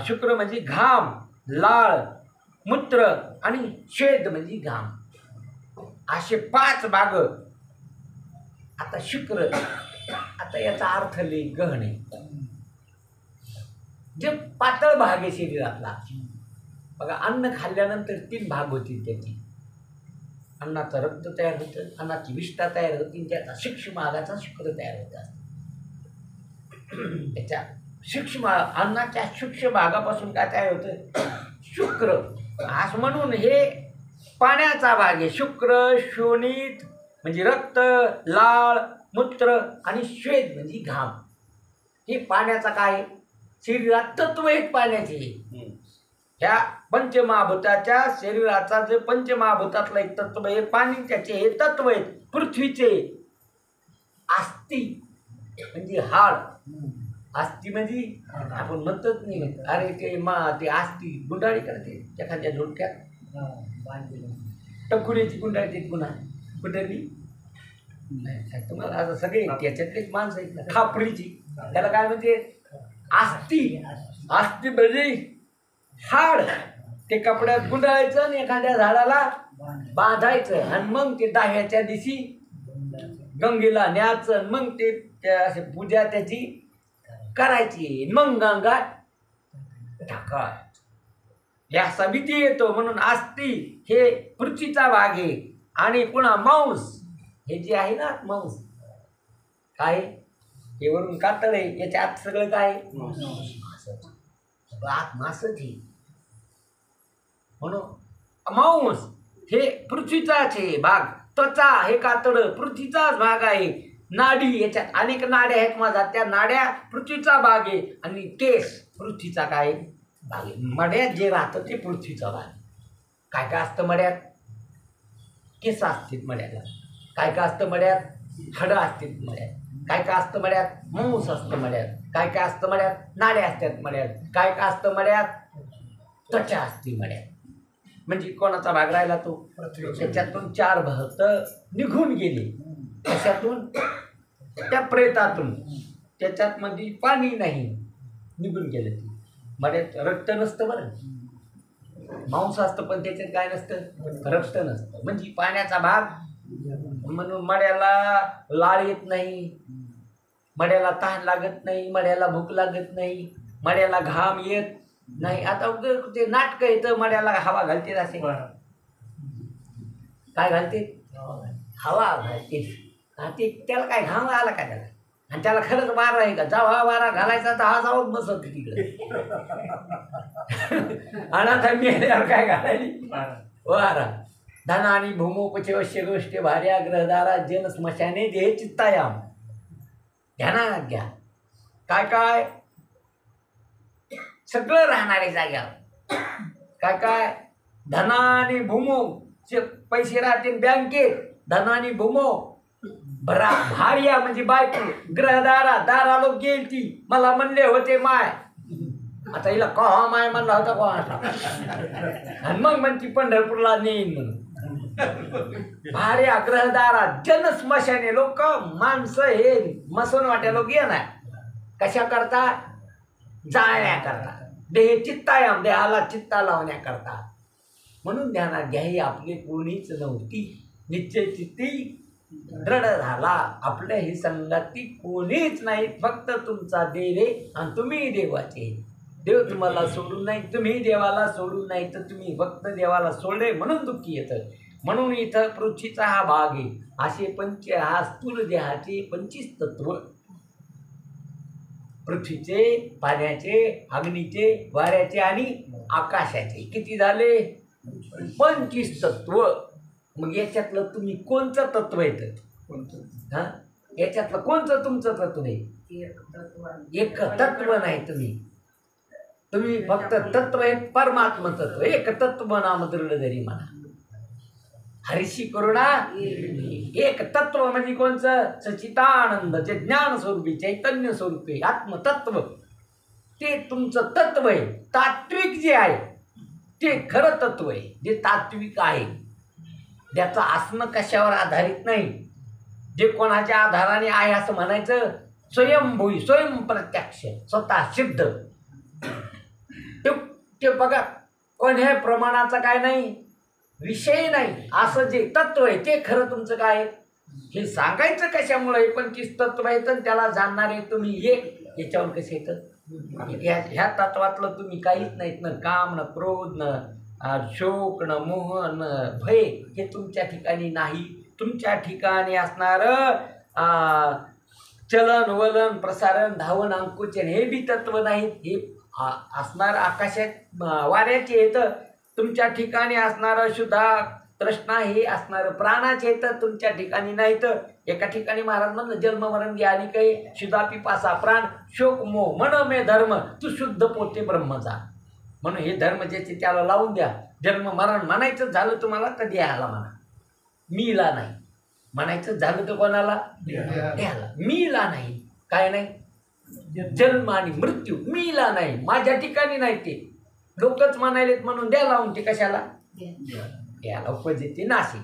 शुक्र म्हणजे घाम, लाळ, मूत्र आणि श्वेत म्हणजे घाम. असे 5 भाग. आता शुक्र, आता याचा अर्थ लय गहन आहे. जे पातळ भाग आहे शरीरातला. बघा, अन्न खाल्ल्यानंतर 3 भाग होतील त्याची. अन्नाचं रक्त तयार होतं, अन्नाची विष्ठा तयार होती, त्याचा सूक्ष्म भागाचा शुक्र तयार होत असतो. त्याच्या सूक्ष्म अन्नाच्या सूक्ष्म भागापासून काय तयार होतं? शुक्र. असं म्हणून हे पाण्याचा भाग आहे. शुक्र, शोणित म्हणजे रक्त, लाळ, मूत्र आणि श्वेत म्हणजे घाम. हे पाण्याचा काय शरीरात तत्व आहेत पाण्याचे. ह्या पंचमहाभूताच्या शरीराचा जे पंचमहाभूतातलं एक तत्व आहे पाणी, त्याचे हे तत्व आहेत. पृथ्वीचे अस्थि म्हणजे हाड. अस्थि म्हणजे आपण म्हणतच नाही, अरे ते अस्थि गुंडाळी करते एखाद्या झोडक्यात, टकुरीची गुंडाळी पुन्हा कुठली तुम्हाला आता सगळे त्याच्यातलेच माणसं आहेत ना. खापरीची, त्याला काय म्हणजे अस्थि. अस्थि म्हणजे हाड. ते कपड्यात गुंडाळायचं आणि एखाद्या झाडाला बांधायचं आणि मग ते 10व्या दिवशी गंगेला न्यायचं. मग ते असे पूजा त्याची करायची. मग गंगा टाकायची. या समिती येतो. म्हणून अस्थि हे पृथ्वीचा भाग आहे. आणि पुन्हा मांस हे जे आहे ना, मांस काय हे वरून कातळ आहे, याच्या आत सगळं काय आत मासच आहे. म्हणून मांस हे पृथ्वीचाच आहे भाग. त्वचा हे कातड पृथ्वीचाच भाग आहे. नाडी, याच्यात अनेक नाड्या आहेत माझा, त्या नाड्या पृथ्वीचा भाग आहे. आणि केस पृथ्वीचा काय भाग आहे. मड्यात जे राहतं ते पृथ्वीचा भाग. काय काय असतं मड्यात? केस असतील मड्याला. काय काय असतं मड्यात? हाडं असतील मड्यात. काय काय असतं मड्यात? मांस असतं मड्यात. काय काय असतं मड्यात? नाड्या असतात मड्यात. काय काय असतं मड्यात? त्वचा असते मड्यात. म्हणजे कोणाचा भाग राहिला तो? त्याच्यातून 4 भाग तर निघून गेले. कशातून? त्या प्रेतातून. त्याच्यात मध्ये पाणी नाही, निघून गेलं. ते मड्यात रक्त नसतं बरं, मांस असतं पण त्याच्यात काय नसतं? रक्त नसतं. म्हणजे पाण्याचा भाग. म्हणून मड्याला लाळ येत नाही, मड्याला तहान लागत नाही, मड्याला भूक लागत नाही, मड्याला घाम येत नाही. आता ते नाटकं येतं मड्याला हवा घालते. असे काय घालते? हवा घालते. त्याला काय घाम आला का त्याला? आणि त्याला खरंच वारा आहे का? जेव्हा वारा घालायचा तर हा जाऊन बसत तिकडे. अनाथ मेल्यावर काय घालायली? वारा. धन आणि भूमोपचवश्य गोष्टी भार्या ग्रहदारा जन स्मशाने देह चित्तायाम. ध्यानात घ्या. काय काय सगळं राहणारे जाग्यावर. काय काय धना आणि भूमो, पैसे राहतील बँकेत. धन आणि भूमो. भार्या म्हणजे बायको. ग्रहदारा, दारा लोक गेल ती. मला म्हणले होते माय, आता हिला कहा माय म्हणला होता कोणाचा. आणि मग म्हणती पंढरपूरला नेईन म्हणून. भार्या, ग्रहदारा, जन स्मशाने. लोक माणसं हे मसन वाट्या लोक येणार कशा करता? जाळण्याकरता. देह चित्तायाम, देहाला चित्ता लावण्याकरता. म्हणून ध्यानात घ्या, ही आपली कोणीच नव्हती. निश्चय चित्ती दृढ झाला. आपल्या ही संगती कोणीच नाही, फक्त तुमचा देव आहे आणि तुम्ही देवाचे. देव तुम्हाला सोडून नाही, तुम्ही देवाला सोडून नाही. तर तुम्ही फक्त देवाला सोडले म्हणून दुःखी येतं. म्हणून इथं पृथ्वीचा हा भाग आहे. असे हा स्थूल देहाचे 25 तत्व. पृथ्वीचे, पाण्याचे, अग्नीचे, वाऱ्याचे आणि आकाशाचे किती झाले? 25 तत्व. मग याच्यातलं तुम्ही कोणतं तत्व येतं? हा, याच्यातलं कोणतं तुमचं तत्व आहे? एक तत्व नाही. तुम्ही फक्त तत्व आहे, परमात्मा तत्व. एक तत्व नाम दृढ जरी म्हणा. हरिशी करुणा एक तत्व म्हणजे कोणचं? सच्चिदानंद, जे ज्ञान स्वरूपी चैतन्य स्वरूपी आत्मतत्व, ते तुमचं तत्व आहे. तात्विक जे आहे ते खरं तत्व आहे, जे तात्विक आहे. त्याचं असणं कशावर आधारित नाही, जे कोणाच्या आधाराने आहे असं म्हणायचं. स्वयंभूई, स्वयंप्रत्यक्ष, स्वतः सिद्ध. ते बघा, कोण्या प्रमाणाचा काय नाही, विषय नाही, असं जे तत्व आहे ते खरं तुमचं काय आहे. हे सांगायचं कशामुळे? 25 तत्व आहेत आणि त्याला जाणणारे तुम्ही एक. याच्यावर कसं येतं? ह्या तत्वातलं तुम्ही काहीच नाहीत ना. काम, न क्रोध, न शोक, न मोह, न भय, हे तुमच्या ठिकाणी नाही. तुमच्या ठिकाणी असणारं चलन वलन प्रसारण धावन अंकुचन हे बी तत्व नाहीत. हे असणार आकाशात वाऱ्याचे येतं. तुमच्या ठिकाणी असणारं शुद्धा तृष्णा हे असणारं प्राणाचे येतं, तुमच्या ठिकाणी नाही. तर एका ठिकाणी महाराज म्हणलं जन्म मरण ज्ञानी काही शुद्धा पिपासा प्राण शोक मोह मन मे धर्म तू शुद्ध पोते ब्रह्मचा. म्हणून हे धर्म ज्याचे त्याला लावून द्या. जन्म मरण म्हणायचं झालं तुम्हाला तर द्यायला म्हणा, मीला नाही. म्हणायचं झालं तर कोणाला? द्यायला. मीला नाही. काय नाही? जन्म आणि मृत्यू मीला नाही, माझ्या ठिकाणी नाही. ते लोकच म्हणायलेत म्हणून द्या लावून. ते कशाला? द्यायला. उपजिती नाशी,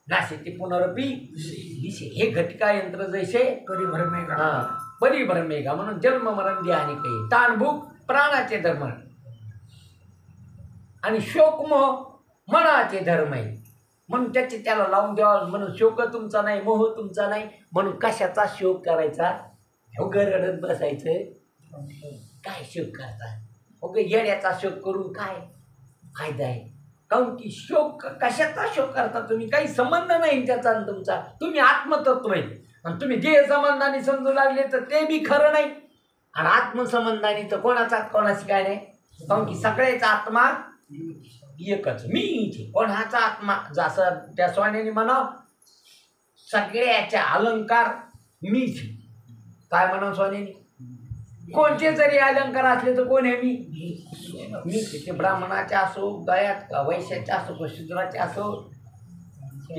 नाशी ती पुनरपी दिशे. हे घटका यंत्र जैसे परिभ्रमेगा, परिभ्रमेगा. म्हणून जन्म मरण द्या आणि काही ताणभूक प्राणाचे धर्म आणि शोकमोह मनाचे धर्म आहे. म्हणून त्याचे त्याला लावून द्यावा. म्हणून शोक तुमचा नाही, मोह तुमचा नाही. म्हणून कशाचा शोक करायचा? उगं रडत बसायचं. काय शोक करता? उगं येड्याचा शोक करून काय फायदा आहे? काऊन की शोक कशाचा शोक करता तुम्ही? काही संबंध नाही त्याचा तुमचा. तुम्ही आत्मतत्व आहे आणि तुम्ही देह संबंधाने समजू लागले तर ते बी खरं नाही. आणि आत्मसंबंधाने तर कोणाची काय नाही. काऊन की सगळ्याचा आत्मा एकच मीच. कोणाचा आत्मा जसं त्या स्वामीने म्हणाव सगळ्याच्या अलंकार मीच. काय म्हणाव स्वामीने? कोणते जरी अलंकार असले तर कोण आहे? मी. ते ब्राह्मणाचे असो, गयात वैश्याचे असो, शूद्राचे असो,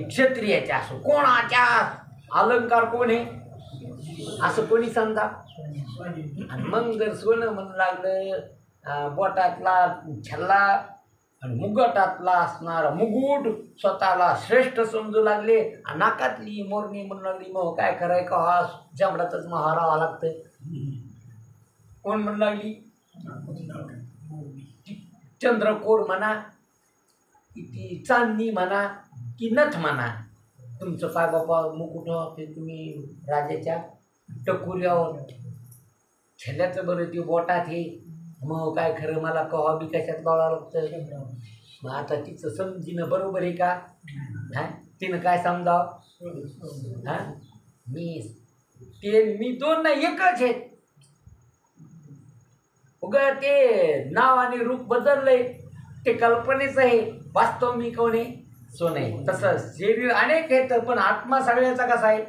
क्षत्रियाचे असो, कोणाच्या अलंकार कोण आहे असं कोणी समजा. आणि मग जर सोनं म्हणू लागलं, बोटातला छल्ला आणि मुगटातला असणारा मुकुट स्वतःला श्रेष्ठ समजू लागले, आणि नाकातली मोरणी म्हणू लागली, मग काय कराय का हा जमडातच महारावा लागतंय. कोण म्हणू लागली? चंद्रकोर म्हणा, ती चांदणी म्हणा की नथ म्हणा. तुमचं काय बाबा मुकुट ते तुम्ही राजाच्या टकुऱ्यावर छेल्याचं बरं ते बोटात हे, मग काय खरं मला कवा बी कशात लावा लागतं. मग आता तिचं समजीनं बरोबर आहे का? हा, तिनं काय समजाव? हा, मी दोन नाही एकच आहेत. उगा ते नाव आणि रूप बदललंय, ते कल्पनेचं आहे. वास्तव मी कोण आहे? सोन आहे. तसं शरीर अनेक आहेत पण आत्मा सगळ्याचा कसा आहे?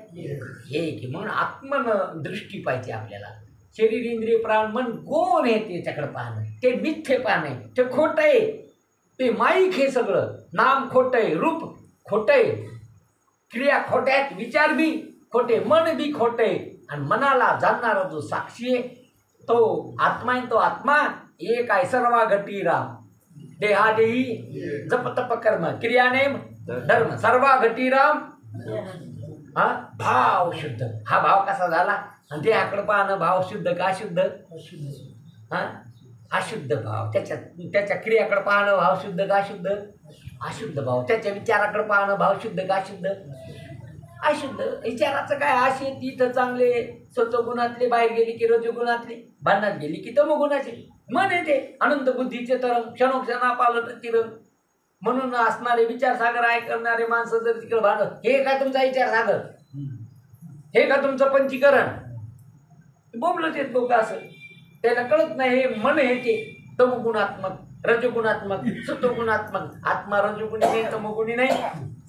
एक. म्हणून आत्मन दृष्टी पाहिजे आपल्याला. शरीर इंद्रिय प्राण मन कोण आहे त्याच्याकडे पाहणं, ते मिथ्य पाहणं, ते खोटं आहे. ते माईक हे सगळं. नाम खोटं आहे, रूप खोटं आहे, क्रिया खोट्या आहेत, विचार बी खोटे, मन बी खोटं आहे. आणि मनाला जाणणारा जो साक्षी आहे तो आत्मा आहे. तो आत्मा एक आहे. सर्वा घटी राम देहादेही जप तप कर्म क्रियाने धर्म सर्वा घटी राम. हा भाव शुद्ध. हा भाव कसा झाला? आणि देहाकडे पाहणं भाव शुद्ध का शुद्ध? हा अशुद्ध भाव. त्याच्या क्रियाकडे पाहणं भाव शुद्ध का शुद्ध? अशुद्ध भाव. त्याच्या विचाराकडे पाहणं भाव शुद्ध का शुद्ध? अशुद्ध. विचाराचं काय? असे तिथं चांगले सत्वगुणातले, बाहेर गेली की रजोगुणातले, भांडणात गेली की तमोगुणाचे. मन येते अनंत बुद्धीचे तरंग, क्षणोक्षणा पावलं तर तिरंग. म्हणून असणारे विचार सागर आहे करणारे माणसं जर तिकडे भांडत, हे का तुमचा विचार सागर? हे का तुमचं पंचीकरण? बोंबलत येत लोक असं. त्याला कळत नाही हे मन हे ते तमोगुणात्मक, रजोगुणात्मक, सत्वगुणात्मक. आत्मा रजोगुणी नाही, तमोगुणी नाही,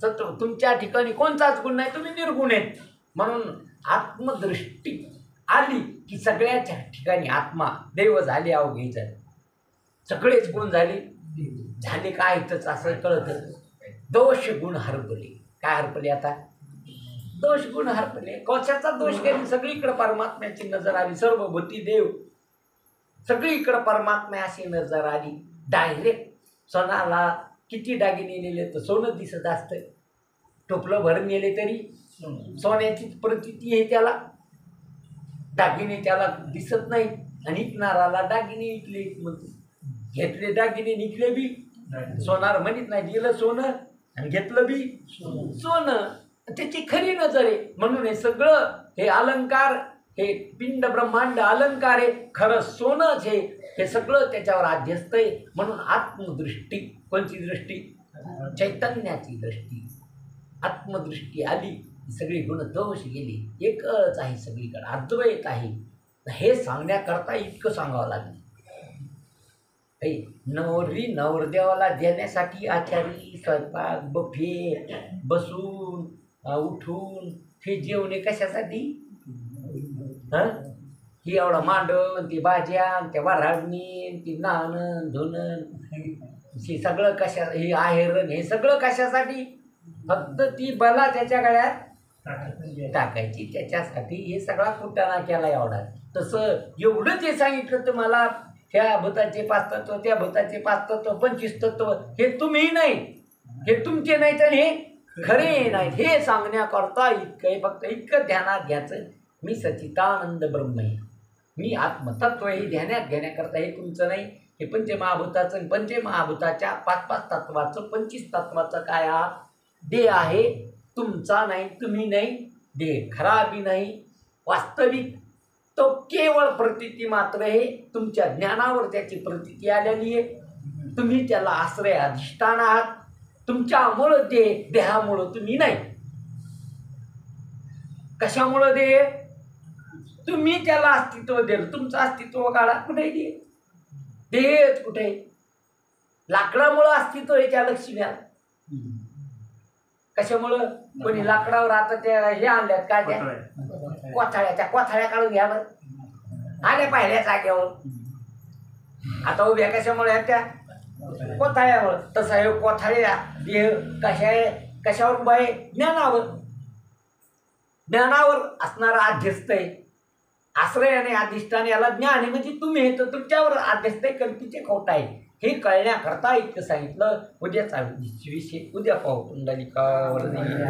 सत्व. तुमच्या ठिकाणी कोणताच गुण नाही, तुम्ही निर्गुण आहेत. म्हणून आत्मदृष्टी आली की सगळ्याच्या ठिकाणी आत्मा देव झाले अवघेच. सगळेच गुण झाले काय तर असं कळतं. दोष गुण हरपले. काय हरपले आता? दोष गुण हरपले. कशाचा दोष केली? सगळीकडे परमात्म्याची नजर आली. सर्वभूती देव, सगळीकडे परमात्म्याची नजर आली. डायरेक्ट सोनाला किती दागिने नेले तर सोनं दिसत असतं. टोपलं भरून नेले तरी सोन्याची प्रतीती आहे त्याला. दागिने त्याला दिसत नाही. आणि विकणाराला दागिने विकले म्हणतो. घेतले दागिने निघले बी सोनार म्हणत नाही. दिलं सोनं आणि घेतलं बी सोनं. त्याची खरी नजर आहे. म्हणून हे सगळं हे अलंकार, हे पिंड ब्रह्मांड अलंकार आहे. खरं सोनंच हे सगळं त्याच्यावर आध्यस्त आहे. म्हणून आत्मदृष्टी. कोणची दृष्टी? चैतन्याची दृष्टी. आत्मदृष्टी आली, सगळी गुण दोष गेली. एकच आहे सगळीकडे, अद्वैत आहे. हे सांगण्याकरता इतकं सांगावं लागलं. नवरी नवरदेवाला देण्यासाठी आचारी स्वयंपाक बफे बसून उठून हे जेवणे कशासाठी? ही एवढा मांडण, ती भाज्या, त्या वराडणी, ती नाणं धुणं, हे सगळं कशा, हे आहेरण, हे सगळं कशासाठी? फक्त ती बला त्याच्या गळ्यात टाकायची. त्याच्यासाठी हे सगळा कुटाणा केला एवढा. तसं एवढं जे सांगितलं तुम्हाला, ह्या भूताचे 5 तत्व, त्या भूताचे 5 तत्व, 25 तत्व, हे तुम्ही नाही, हे तुमचे नाहीत आणि हे खरे नाहीत. हे सांगण्याकरता इतकं, फक्त इतकं ध्यानात घ्यायचं, मी सच्चिदानंद ब्रह्म आहे, मी आत्मतत्व. हे ध्यानात घेण्याकरता हे तुमचं नाही. हे पंचमहाभूताचं, पंचमहाभूताच्या 5 तत्वाचं, 25 तत्वाचं काय हा देह आहे. तुमचा नाही, तुम्ही नाही. देह खरा बी नाही, वास्तविक तो केवळ प्रतीती मात्र आहे. तुमच्या ज्ञानावर त्याची प्रतीती आलेली आहे. तुम्ही त्याला आश्रय अधिष्ठान आहात. तुमच्यामुळं देहामुळं तुम्ही नाही. कशामुळं देह? तुम्ही त्याला अस्तित्व दिलं. तुमचं अस्तित्व काढा. कुठे देह? देहच कुठे? लाकडामुळं अस्तित्व आहे त्या लक्ष्म्याला. कशामुळं? कोणी लाकडावर आता त्या हे आणल्यात काय, त्या कोथाळ्या, त्या कोथाळ्या काढून घ्या बरं. आल्या पाहिल्या जागेवर. आता उभ्या कशामुळे आहेत? त्या कोथाळ्यावर. तसं हे कोथाळ्या देह कशावर उभा आहे? ज्ञानावर. ज्ञानावर असणारा अध्यस्त आहे. आश्रय आणि अधिष्ठान याला ज्ञान आहे. म्हणजे तुम्ही हे तर तुमच्यावर अध्यस्त आहे, कल्पिते खोट आहे. हे कळण्याकरता इतकं सांगितलं. उद्याचा विषय उद्या पाहू. पुंडलिका वरदी.